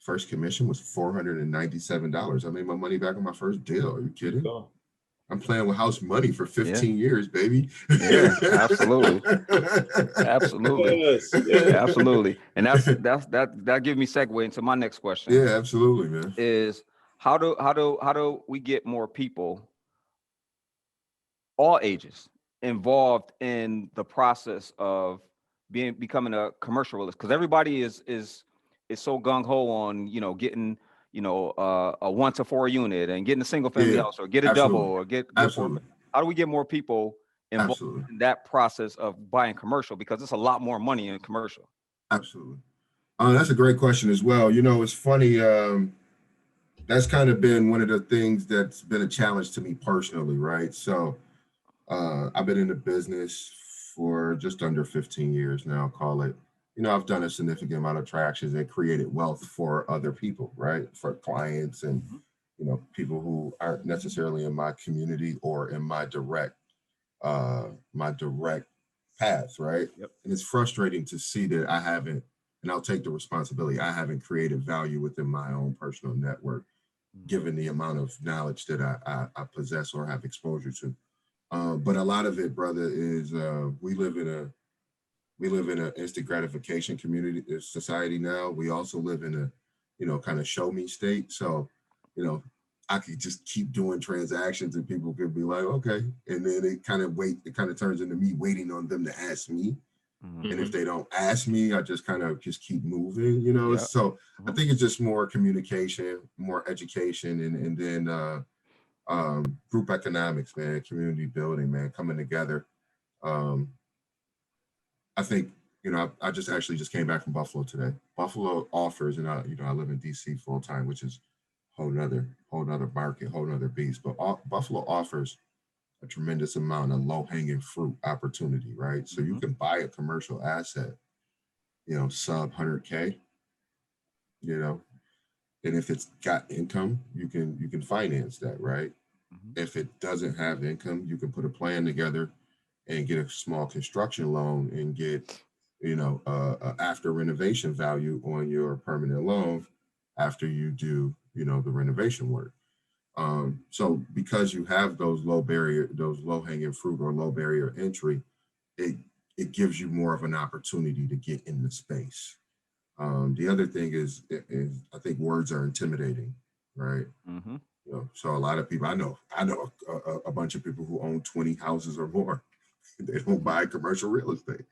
First commission was $497. I made my money back on my first deal. Are you kidding? I'm playing with house money for 15 years, baby. Yeah, absolutely. Absolutely. Yes, Absolutely. And that gives me segue into my next question. Yeah, absolutely, man. Is how do we get more people, all ages, involved in the process of becoming a commercial realist? Because everybody is so gung-ho on, you know, getting, you know, a 1 to 4 unit and getting a single family house, or get a double, or get absolutely. How do we get more people involved in that process of buying commercial? Because it's a lot more money in commercial. Absolutely. That's a great question as well. You know, it's funny. That's kind of been one of the things that's been a challenge to me personally, right? So I've been in the business for just under 15 years now, call it. You know, I've done a significant amount of transactions and created wealth for other people, right? For clients and, you know, people who aren't necessarily in my community or in my direct path, right? Yep. And it's frustrating to see that I haven't, and I'll take the responsibility, I haven't created value within my own personal network, given the amount of knowledge that I possess or have exposure to. But a lot of it, brother, is we live in an instant gratification society now. We also live in a, you know, kind of show me state. So, you know, I could just keep doing transactions and people could be like, okay. And then it kind of turns into me waiting on them to ask me. And if they don't ask me, I just kind of just keep moving, you know? So I think it's just more communication, more education, and then group economics, man, community building, man, coming together. I think, you know, I just came back from Buffalo today. Buffalo offers, and I live in DC full time, which is whole nother market, whole nother beast. But Buffalo offers a tremendous amount of low-hanging fruit opportunity, right? So you can buy a commercial asset, you know, sub 100K, you know, and if it's got income, you can finance that, right? If it doesn't have income, you can put a plan together and get a small construction loan and get, you know, after renovation value on your permanent loan after you do, you know, the renovation work. So because you have those low hanging fruit or low barrier entry, it gives you more of an opportunity to get in the space. The other thing is I think words are intimidating, right? You know, so a lot of people, I know a bunch of people who own 20 houses or more. They don't buy commercial real estate.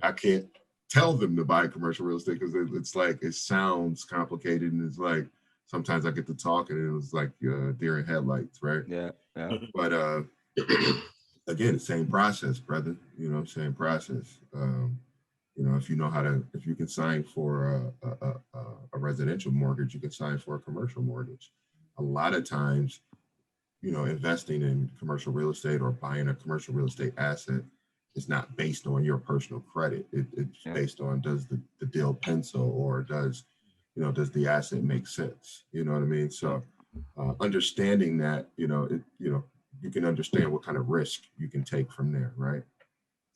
I can't tell them to buy commercial real estate because it's like, it sounds complicated, and it's like, sometimes I get to talking and it was like deer in headlights, right? Yeah. But again, same process, brother. You know, same process. You know, if you can sign for a residential mortgage, you can sign for a commercial mortgage. A lot of times, you know, investing in commercial real estate or buying a commercial real estate asset is not based on your personal credit. It's based on, does the deal pencil, or does the asset make sense? You know what I mean? So understanding that, you can understand what kind of risk you can take from there, right?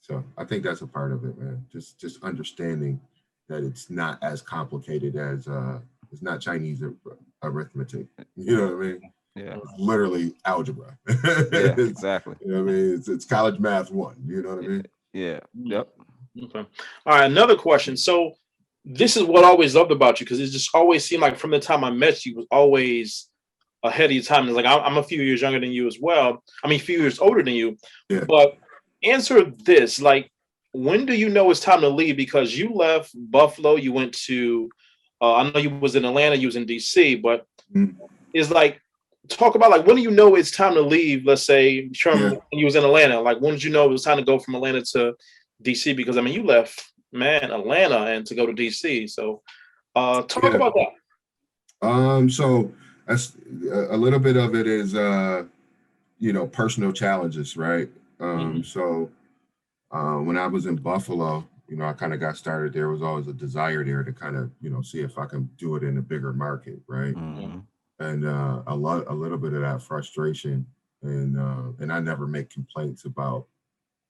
So I think that's a part of it, man. Just understanding that it's not as complicated as it's not Chinese arithmetic. You know what I mean? Yeah. It's literally algebra. Yeah, exactly. You know what I mean? It's college math 1. You know what I mean? Yeah. Yep. Okay. All right. Another question. So this is what I always loved about you, because it just always seemed like from the time I met you was always ahead of your time. It's like I'm a few years younger than you as well. I mean, a few years older than you. Yeah. But answer this: like, when do you know it's time to leave? Because you left Buffalo, you went to I know you was in Atlanta, you was in DC, but Mhm. it's like, talk about like, when do you know it's time to leave? Let's say, Yeah. when you was in Atlanta, like when did you know it was time to go from Atlanta to DC? Because I mean, you left, man, Atlanta and to go to DC. So talk Yeah. about that. So that's a little bit of it is personal challenges, right? Mhm. So when I was in Buffalo, I kind of got started. There was always a desire there to kind of, see if I can do it in a bigger market, right? Mm-hmm. And a little bit of that frustration, and I never make complaints about,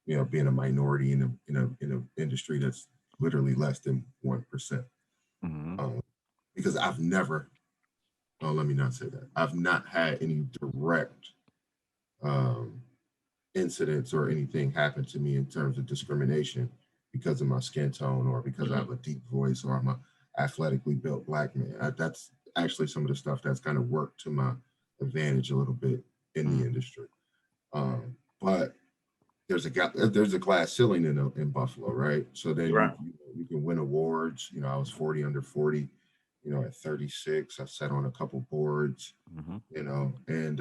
being a minority in a industry that's literally less than 1%. Mm-hmm. Because I've never, oh, let me not say that. I've not had any direct um, incidents or anything happen to me in terms of discrimination because of my skin tone or because I have a deep voice or I'm a athletically built Black man. That's actually some of the stuff that's kind of worked to my advantage a little bit in the industry. But there's a glass ceiling in Buffalo, right? So then Right. you can win awards. I was 40 under 40. At 36, I sat on a couple boards. Mm-hmm. And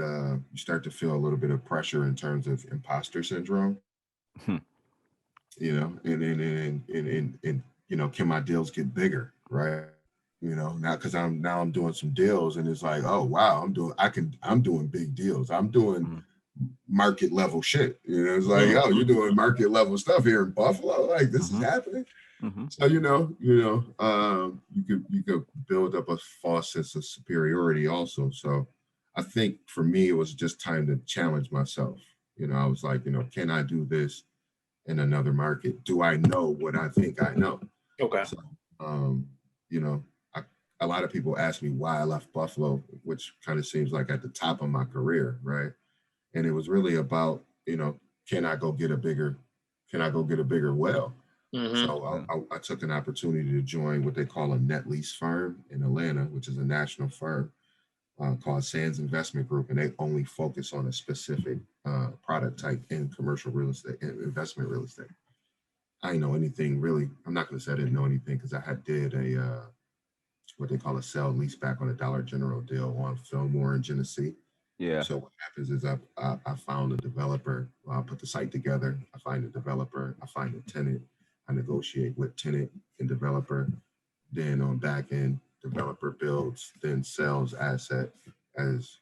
you start to feel a little bit of pressure in terms of imposter syndrome. And can my deals get bigger, right? Now because I'm doing some deals, and it's like, oh wow, I'm doing big deals. I'm doing market level shit. It's like, oh, you're doing market level stuff here in Buffalo. Like this is happening. Mm-hmm. So you could build up a false sense of superiority also. So I think for me it was just time to challenge myself. I was like, can I do this in another market? Do I know what I think I know? Okay. So you know, I, a lot of people ask me why I left Buffalo, which kind of seems like at the top of my career, right? And it was really about, can I go get a bigger well? So I took an opportunity to join what they call a net lease firm in Atlanta, which is a national firm called Sands Investment Group, and they only focus on a specific product type in commercial real estate and investment real estate. I didn't know anything really. I'm not going to say I didn't know anything because I did a what they call a sell lease back on a Dollar General deal on Fillmore in Genesee. Yeah. So what happens is I found a developer. I put the site together. I find a developer. I find a tenant. I negotiate with tenant and developer. Then on back end, developer builds, then sells asset as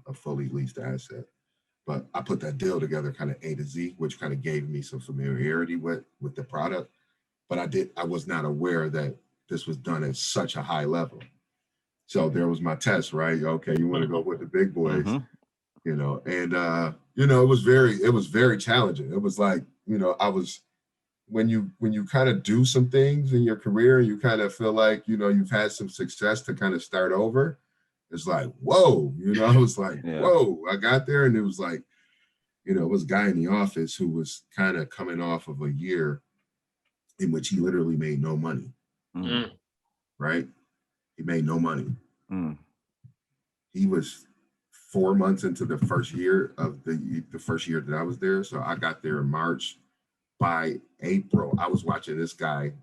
a fully leased asset. But I put that deal together kind of A to Z, which kind of gave me some familiarity with the product. But I was not aware that this was done at such a high level. So there was my test, right? Okay, you want to go with the big boys, and it was very challenging. It was like, I was when you kind of do some things in your career, you kind of feel like, you've had some success to kind of start over. It's like, whoa, I was like, whoa, I got there and it was like, it was a guy in the office who was kind of coming off of a year in which he literally made no money, right? He made no money. He was 4 months into the first year of the first year that I was there. So I got there in March. By April, I was watching this guy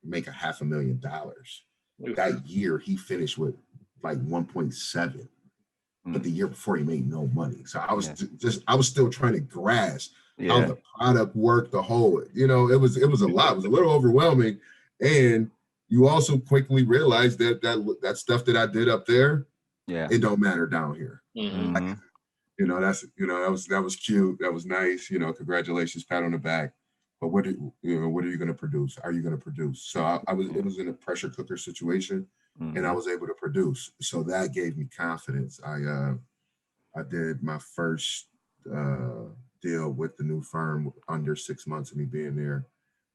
make $500,000. That year, he finished with like 1.7. But the year before, he made no money. So I was I was still trying to grasp how the product worked, the whole, it was a lot. It was a little overwhelming. And you also quickly realize that stuff that I did up there, it don't matter down here. That was cute. That was nice. Congratulations, pat on the back. But what are you going to produce? Are you going to produce? So it was in a pressure cooker situation, and I was able to produce. So that gave me confidence. I did my first deal with the new firm under 6 months of me being there.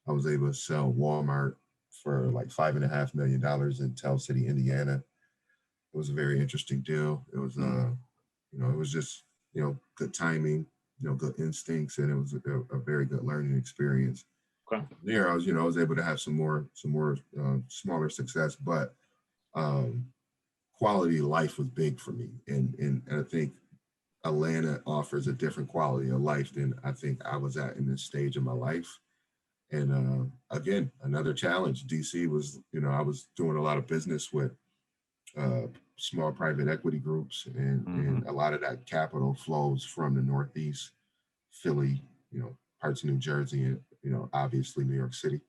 I was able to sell Walmart for like $5.5 million in Tell City, Indiana. It was a very interesting deal. It was it was just good timing, good instincts, and it was a very good learning experience. Okay. There, I was able to have some more smaller success, but quality of life was big for me, and I think Atlanta offers a different quality of life than I think I was at in this stage of my life. And again, another challenge. DC was, I was doing a lot of business with small private equity groups, and a lot of that capital flows from the Northeast, Philly, parts of New Jersey, and obviously New York City.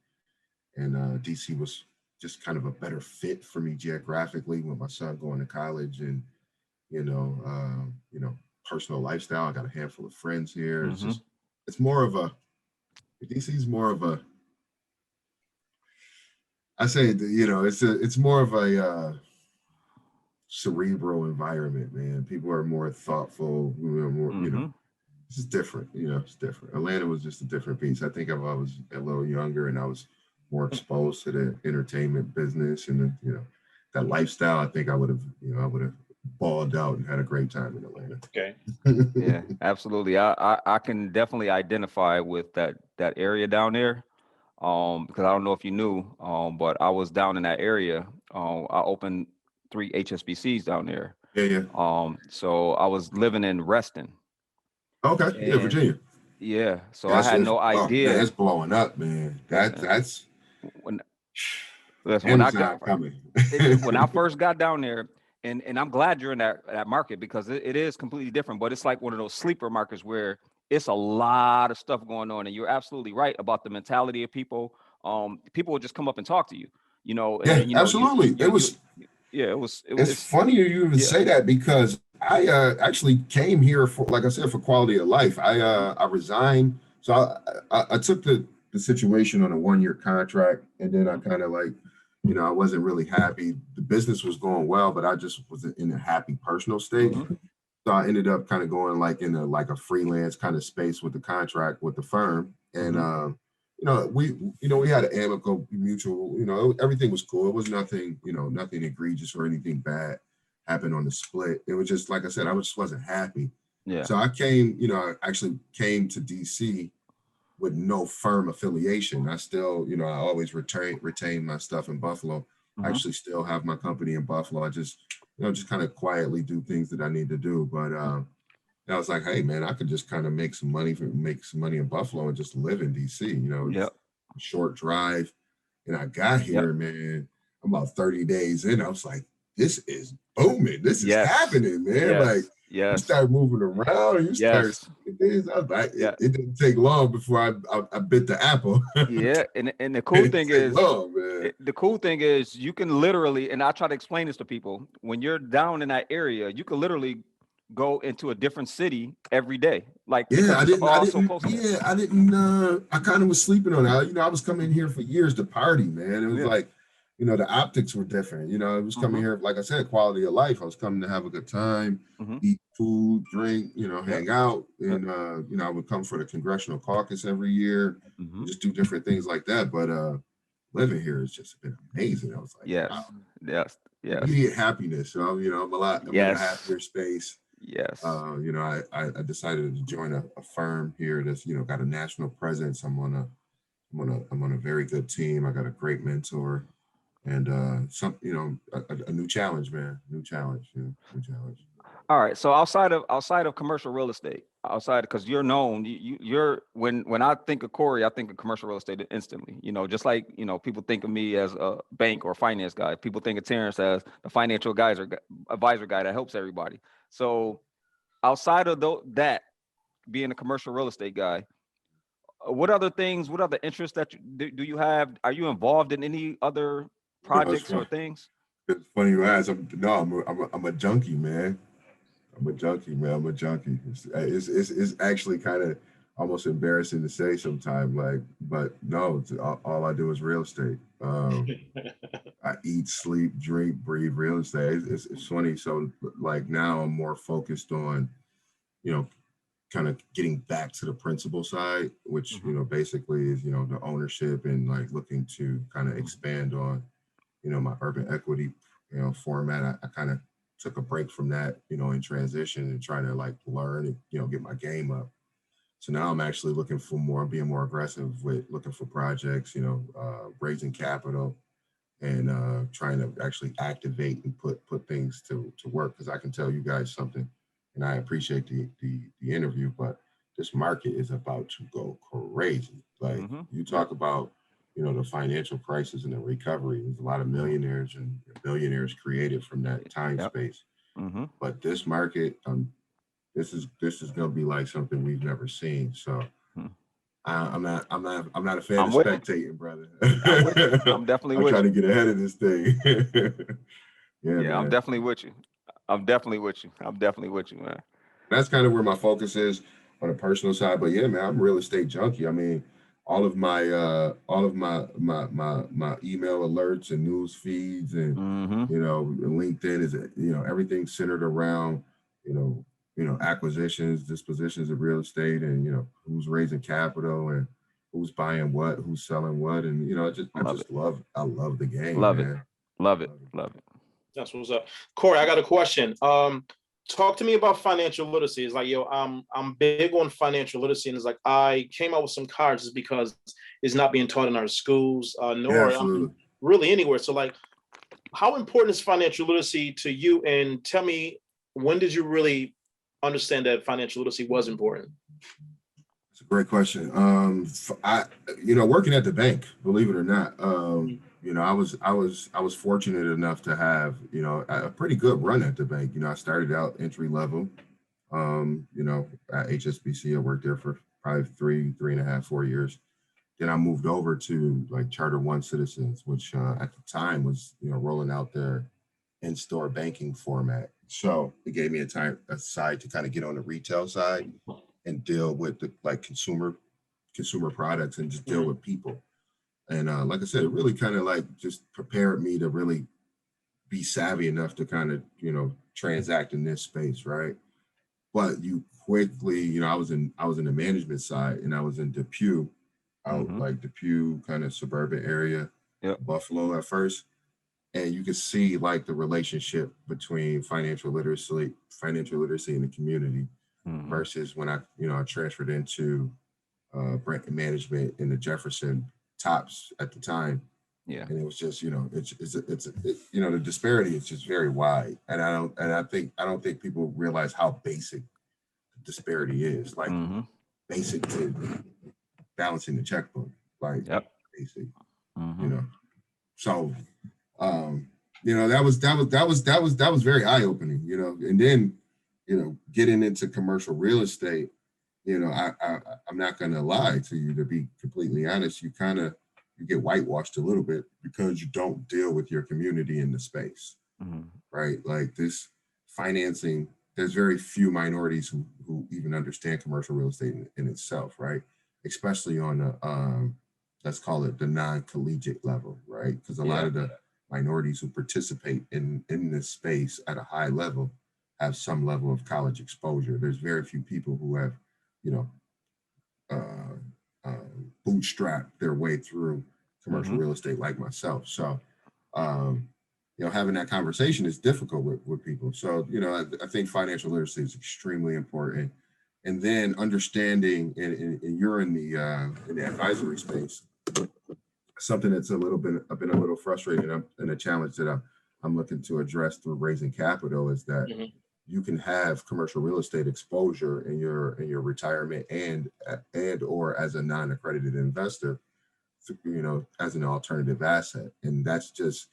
And DC was just kind of a better fit for me geographically with my son going to college, and you know, personal lifestyle. I got a handful of friends here. It's more of a DC's more of a, I say, it's more of a cerebral environment, man. People are more thoughtful, more, it's just different, it's different. Atlanta was just a different piece. I think if I was a little younger and I was more exposed to the entertainment business and that lifestyle, I think I would have balled out and had a great time in Atlanta. Okay. Yeah, absolutely. I can definitely identify with that area down there. Because I don't know if you knew, but I was down in that area. I opened 3 HSBCs down there. Yeah. So I was living in Reston. Okay. Yeah, Virginia. Yeah. So I had no idea. Man, it's blowing up, man. That's when Amazon coming. When I first got down there, and I'm glad you're in that market, because it is completely different, but it's like one of those sleeper markets where it's a lot of stuff going on. And you're absolutely right about the mentality of people. People will just come up and talk to you, absolutely. It's funny you even say that, because I actually came here for, like I said, for quality of life. I resigned. So I took the situation on a 1-year contract, and then I kind of I wasn't really happy. The business was going well, but I just wasn't in a happy personal state. So I ended up kind of going in a freelance kind of space with the contract with the firm. And, we had an amicable mutual, everything was cool. It was nothing, nothing egregious or anything bad happened on the split. It was just, like I said, I just wasn't happy. Yeah. So I came, I actually came to DC with no firm affiliation. I still, I always retain my stuff in Buffalo. I actually still have my company in Buffalo. I just, just kind of quietly do things that I need to do. But I was like, hey man, I could just kind of make some money in Buffalo and just live in DC. It's a short drive. And I got here, man, about 30 days in, I was like, this is booming. This is happening, man. You start moving around, you start things. I was like, it didn't take long before I bit the apple. And the cool thing is, the cool thing is you can literally, and I try to explain this to people, when you're down in that area, you can literally go into a different city every day. I kind of was sleeping on it. I was coming here for years to party, man. It was the optics were different. It was coming here, like I said, quality of life. I was coming to have a good time, eat food, drink, hang out. And, I would come for the congressional caucus every year, just do different things like that. But living here has just been amazing. I was like, wow. Immediate happiness. So, I'm in a happier space. Yes. I decided to join a firm here that's, got a national presence. I'm on a very good team. I got a great mentor. And a new challenge, man. New challenge. All right. So outside of commercial real estate, because you're known, you're when I think of Cory, I think of commercial real estate instantly. Just like people think of me as a bank or finance guy. People think of Terrence as the financial advisor guy that helps everybody. So outside of that, being a commercial real estate guy, what other interests that do you have? Are you involved in any other projects or things? It's funny you ask. I'm a junkie, man. I'm a junkie. It's actually kind of almost embarrassing to say sometimes, but no, all I do is real estate. I eat, sleep, drink, breathe real estate. It's funny. So now I'm more focused on, kind of getting back to the principal side, which, basically is, the ownership and looking to kind of expand on, my urban equity, format. I kind of took a break from that, in transition and trying to learn and, get my game up. So now I'm actually being more aggressive with looking for projects, raising capital and trying to actually activate and put things to work. Because I can tell you guys something, and I appreciate the interview, but this market is about to go crazy. Like you talk about, the financial crisis and the recovery. There's a lot of millionaires and billionaires created from that time space. But this market, this is going to be like something we've never seen. So I'm not a fan of spectating, brother. I'm definitely with you. I'm trying to get ahead of this thing. Yeah, I'm definitely with you. I'm definitely with you, man. That's kind of where my focus is on the personal side. But yeah, man, I'm a real estate junkie. I mean, all of my email alerts and news feeds and LinkedIn is everything's centered around acquisitions, dispositions of real estate, and who's raising capital and who's buying what, who's selling what, and I love the game. Love man. Love it. That's what's up. Cory, I got a question. Talk to me about financial literacy. It's like, I'm big on financial literacy, and it's like I came out with some cards just because it's not being taught in our schools, nor really anywhere. So, like, how important is financial literacy to you? And tell me, when did you really understand that financial literacy was important? It's a great question. I working at the bank, believe it or not, I was fortunate enough to have, a pretty good run at the bank. I started out entry level, at HSBC. I worked there for probably 3.5, 4 years. Then I moved over to like Charter One Citizens, which at the time was, rolling out their in-store banking format. So it gave me a side to kind of get on the retail side and deal with the consumer products and just deal with people. And like I said, it really kind of like just prepared me to really be savvy enough to kind of, transact in this space, right? But you quickly, I was in the management side, and I was in Depew, like Depew kind of suburban area, Buffalo at first. And you could see like the relationship between financial literacy in the community versus when I transferred into brand management in the Jefferson Tops at the time. Yeah. And it was just, the disparity is just very wide. And I don't think people realize how basic the disparity is. Like basic to balancing the checkbook. Like basic. So that was very eye-opening, and then, getting into commercial real estate, I'm not going to lie to you, to be completely honest, you get whitewashed a little bit because you don't deal with your community in the space, right? Like this financing, there's very few minorities who even understand commercial real estate in itself, right? Especially on the, let's call it the non-collegiate level, right? Because a lot of the minorities who participate in this space at a high level have some level of college exposure. There's very few people who have, bootstrap their way through commercial real estate like myself. So, having that conversation is difficult with people. So, I think financial literacy is extremely important. And then understanding, and you're in the advisory space, something that's I've been a little frustrated, and a challenge that I'm looking to address through raising capital is that you can have commercial real estate exposure in your retirement and or as a non-accredited investor, as an alternative asset. And that's just,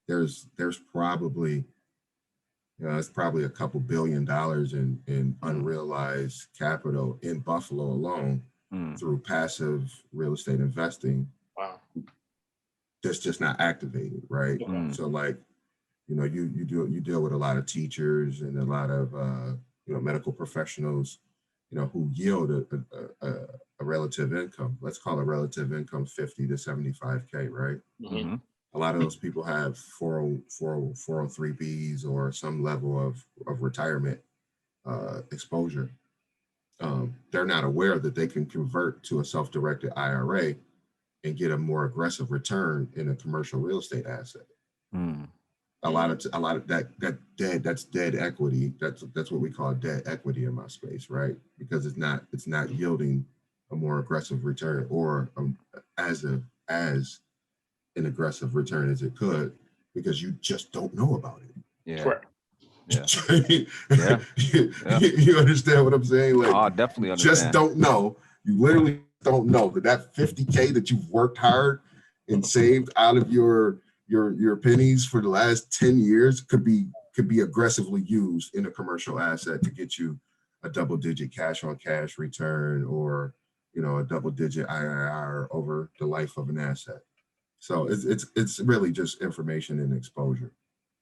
there's probably, it's probably a couple $2 billion in unrealized capital in Buffalo alone through passive real estate investing. Wow. That's just not activated, right? So like, you deal with a lot of teachers and a lot of medical professionals, who yield a relative income. Let's call it relative income 50 to 75K, right? A lot of those people have 403Bs or some level of retirement exposure. They're not aware that they can convert to a self-directed IRA and get a more aggressive return in a commercial real estate asset. A lot of that's dead equity. That's what we call dead equity in my space, right? Because it's not yielding a more aggressive return or as an aggressive return as it could, because you just don't know about it. Yeah. Correct. Yeah. Yeah. You understand what I'm saying? Like, I definitely just understand. don't know. You literally don't know that 50K that you've worked hard and saved out of your pennies for the last 10 years could be aggressively used in a commercial asset to get you a double-digit cash on cash return, or a double-digit IRR over the life of an asset. So it's really just information and exposure.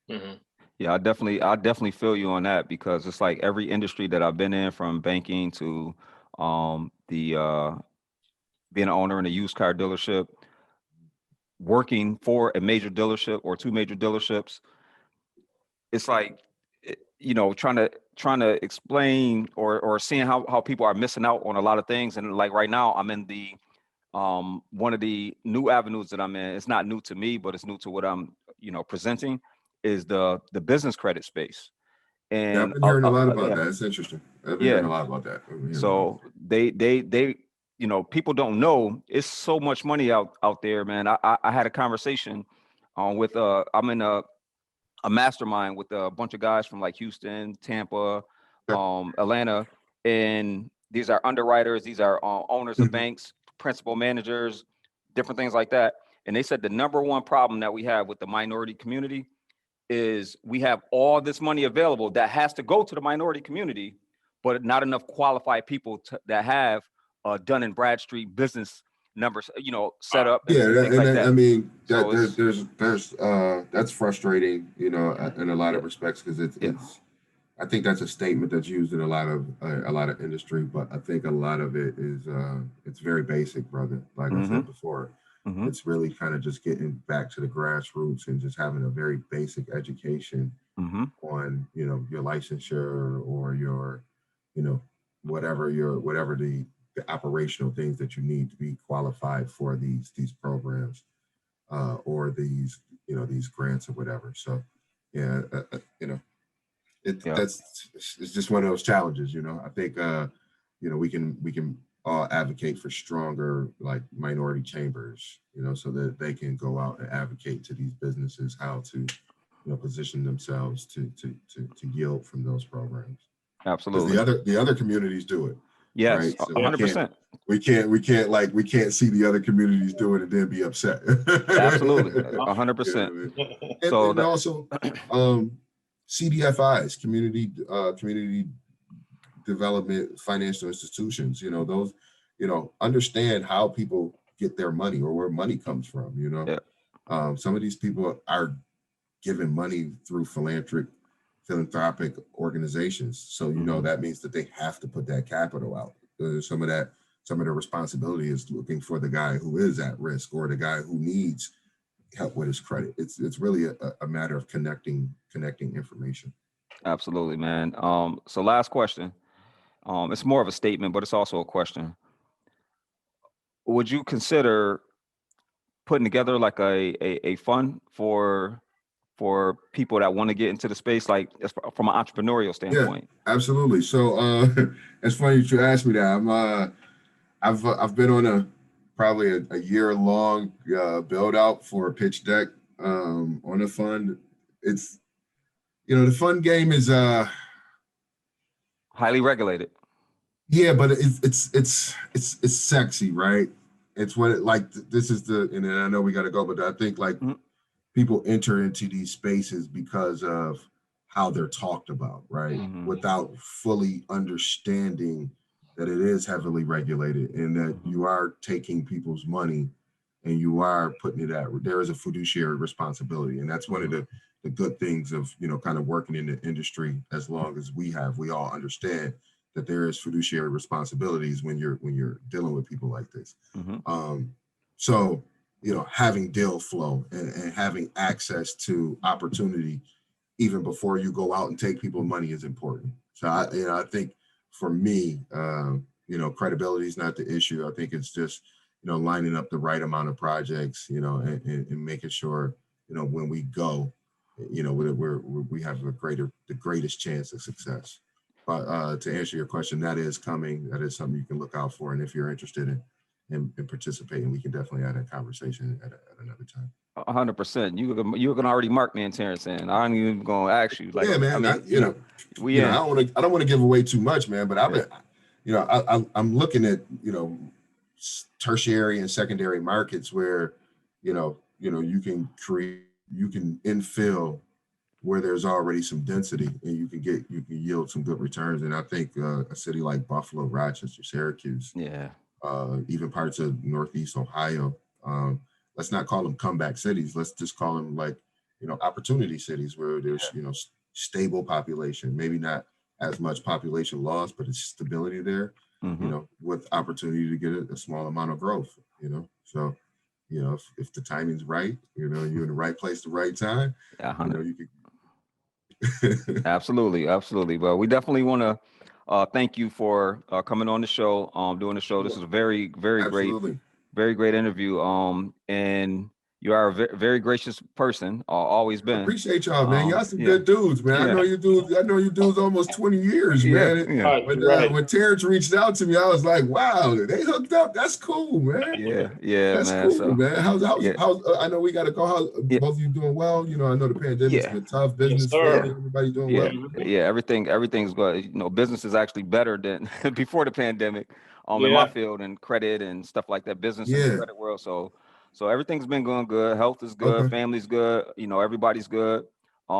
Mm-hmm. Yeah, I definitely feel you on that, because it's like every industry that I've been in, from banking to the being an owner in a used car dealership, working for a major dealership or two major dealerships. It's like, trying to explain or seeing how people are missing out on a lot of things. And like right now, I'm in the one of the new avenues that I'm in. It's not new to me, but it's new to what I'm presenting, is the business credit space. Yeah, I've And been hearing a lot about yeah, that. It's interesting. I've been yeah. hearing a lot about that. So they people don't know, it's so much money out there, man. I had a conversation with I'm in a mastermind with a bunch of guys from like Houston, Tampa, Atlanta, and these are underwriters, these are owners of banks, principal managers, different things like that. And they said the number one problem that we have with the minority community is we have all this money available that has to go to the minority community, but not enough qualified people that have Dun and Bradstreet business numbers, set up and things like that. I mean, So there's that's frustrating, in a lot of respects, because it's I think that's a statement that's used in a lot of industry, but I think a lot of it is it's very basic, brother. Like I said before, it's really kind of just getting back to the grassroots and just having a very basic education on your licensure, or your whatever the operational things that you need to be qualified for these programs, or these grants or whatever. So yeah, yeah. it's just one of those challenges. I think we can all advocate for stronger, like, minority chambers, so that they can go out and advocate to these businesses how to position themselves to yield from those programs. Because Absolutely. the other communities do it. Yes, Right. So 100%. we can't see the other communities do it and then be upset. Absolutely, You know 100%. what I mean? So And also CDFIs, community development financial institutions, those, understand how people get their money, or where money comes from. yeah, Some of these people are given money through philanthropic organizations. So, that means that they have to put that capital out. Some of the responsibility is looking for the guy who is at risk, or the guy who needs help with his credit. It's really a matter of connecting information. absolutely, man. So last question. It's more of a statement, but it's also a question. Would you consider putting together like a fund for people that want to get into the space, like from an entrepreneurial standpoint? Yeah, absolutely. So it's funny that you asked me that. I've been on probably a year long build out for a pitch deck on a fund. It's the fund game is Highly regulated. yeah, but it's sexy, right? It's what it, like this is and I know we got to go, but I think, like, people enter into these spaces because of how they're talked about, right? Without fully understanding that it is heavily regulated, and that you are taking people's money and you are putting it there is a fiduciary responsibility. And that's one of the good things of, kind of working in the industry. As long as we all understand that there is fiduciary responsibilities when you're dealing with people like this. So, having deal flow and having access to opportunity even before you go out and take people's money is important. So I think for me, credibility is not the issue. I think it's just, lining up the right amount of projects, and making sure, when we go, we have the greatest chance of success. But to answer your question, that is coming. That is something you can look out for. And if you're interested in participating, we can definitely have that conversation at another time. 100%. You can already mark me and Terrence in. I ain't even gonna ask you. Like, yeah, man. I don't want to give away too much, man. But I've been, I'm looking at tertiary and secondary markets where you can infill where there's already some density, and you can yield some good returns. And I think a city like Buffalo, Rochester, Syracuse, even parts of Northeast Ohio. Let's not call them comeback cities. Let's just call them like, opportunity cities where there's, stable population, maybe not as much population loss, but it's stability there, with opportunity to get a small amount of growth, So, if the timing's right, you're in the right place, the right time, you could. Absolutely. But we definitely want to thank you for coming on the show, doing the show. This is a very, very very great interview. And you are a very gracious person, always been. I appreciate y'all, man. Y'all some good dudes, man. I know you dudes almost 20 years, man. When Terrence reached out to me, I was like, wow, they hooked up. That's cool, man. That's man. Cool, man. How's I know we got to go. How both of you doing well? I know the pandemic's been tough. Business, family, everybody doing well. Everything's good. Business is actually better than before the pandemic. In my field and credit and stuff like that, business and the credit world. So everything's been going good. Health is good. Okay. Family's good. Everybody's good.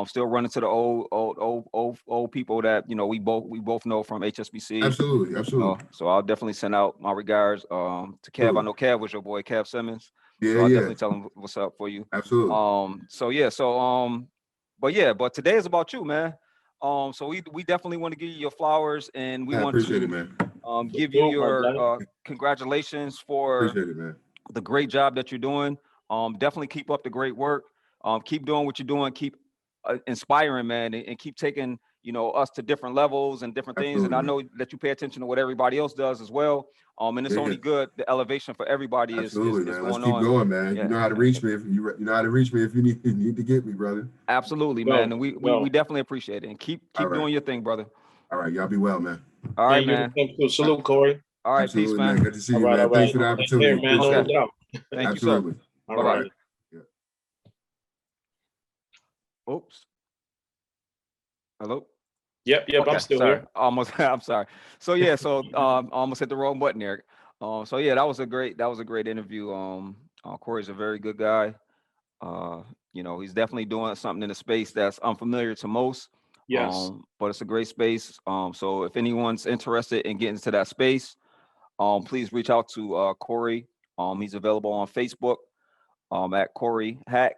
Still running to the old people that we both know from HSBC. Absolutely. So I'll definitely send out my regards to Kev. I know Kev was your boy, Kev Simmons. Yeah, so I'll definitely tell him what's up for you. Absolutely. But today is about you, man. So we definitely want to give you your flowers, and we want to it, man. Give you your congratulations for the great job that you're doing. Definitely keep up the great work. Keep doing what you're doing. Keep inspiring, man, and keep taking us to different levels and different things. And I know that you pay attention to what everybody else does as well. And it's only good. The elevation for everybody is going on. Let's keep going, man. You know how to reach me if you know how to reach me if you need to get me, brother. Absolutely, man. And we definitely appreciate it. And keep doing your thing, brother. All right, y'all be well, man. All right, man. Salute, Corey. All right, absolutely, peace, man. Good to see you, man. Thanks for the opportunity. Man, no doubt. Thank you, sir. All right. Oops. Hello. Yep. Okay, I'm still here. I'm sorry. So almost hit the wrong button there. That was a great interview. Corey's a very good guy. He's definitely doing something in a space that's unfamiliar to most. Yes. But it's a great space. So if anyone's interested in getting into that space, please reach out to Cory. He's available on Facebook at Cory Haaq.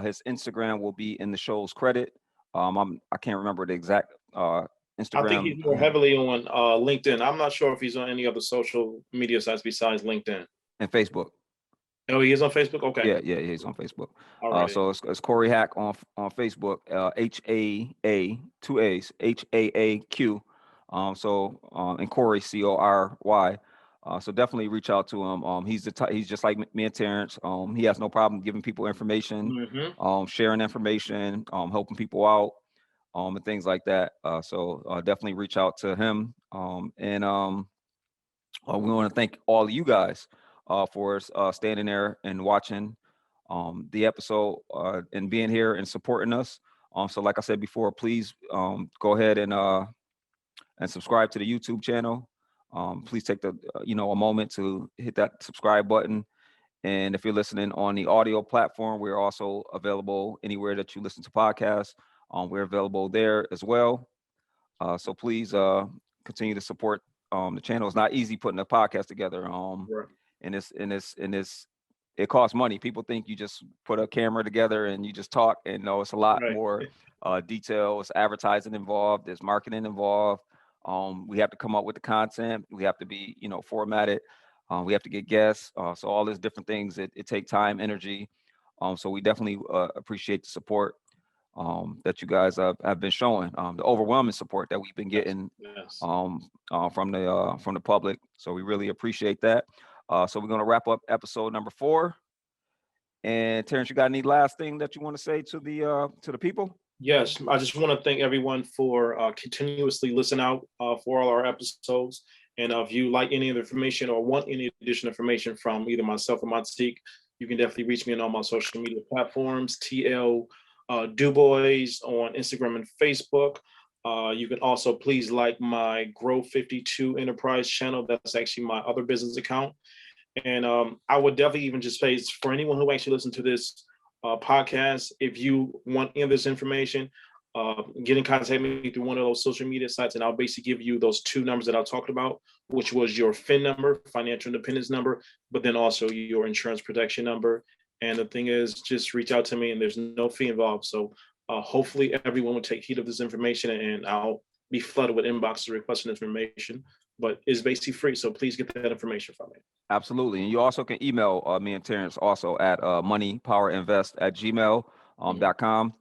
His Instagram will be in the show's credit. I can't remember the exact Instagram. I think he's more heavily on LinkedIn. I'm not sure if he's on any other social media sites besides LinkedIn and Facebook. Oh, he is on Facebook. Okay. Yeah, he's on Facebook. Right. So it's Cory Haaq on Facebook. HAA 2 A's HAAQ. And Cory CORY. So definitely reach out to him. He's just like me and Terrence. He has no problem giving people information, sharing information, helping people out, and things like that. So definitely reach out to him. And we want to thank all of you guys for standing there and watching the episode and being here and supporting us. So like I said before, please go ahead and subscribe to the YouTube channel. Please take a moment to hit that subscribe button. And if you're listening on the audio platform, we're also available anywhere that you listen to podcasts. We're available there as well. So please continue to support the channel. It's not easy putting a podcast together. And it costs money. People think you just put a camera together and you just talk, and no, it's a lot more detail. It's advertising involved. There's marketing involved. We have to come up with the content. We have to be, formatted. We have to get guests. So all these different things, it take time, energy. So we definitely appreciate the support that you guys have been showing, the overwhelming support that we've been getting from the public. So we really appreciate that. So we're going to wrap up episode number 4. And Terrence, you got any last thing that you want to say to the people? Yes, I just want to thank everyone for continuously listening out for all our episodes. And if you like any of the information or want any additional information from either myself or Montique, You can definitely reach me on all my social media platforms, TL Dubois on Instagram and Facebook. You can also please like my Grow 52 Enterprise channel. That's actually my other business account. And I would definitely even just say for anyone who actually listens to this podcast, if you want any of this information, get in contact with me through one of those social media sites, and I'll basically give you those 2 numbers that I talked about, which was your FIN number, financial independence number, but then also your insurance protection number. And the thing is, just reach out to me, and there's no fee involved. So hopefully everyone will take heed of this information, and I'll be flooded with inboxes requesting information, but it's basically free. So please get that information from me. Absolutely. And you also can email me and Terrence also at moneypowerinvest@gmail.com.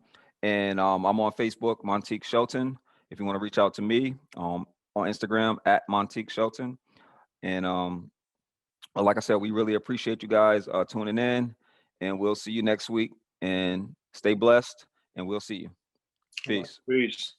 And I'm on Facebook, Montique Shelton. If you want to reach out to me on Instagram at Montique Shelton. And like I said, we really appreciate you guys tuning in, and we'll see you next week. And stay blessed, and we'll see you. Peace. Peace.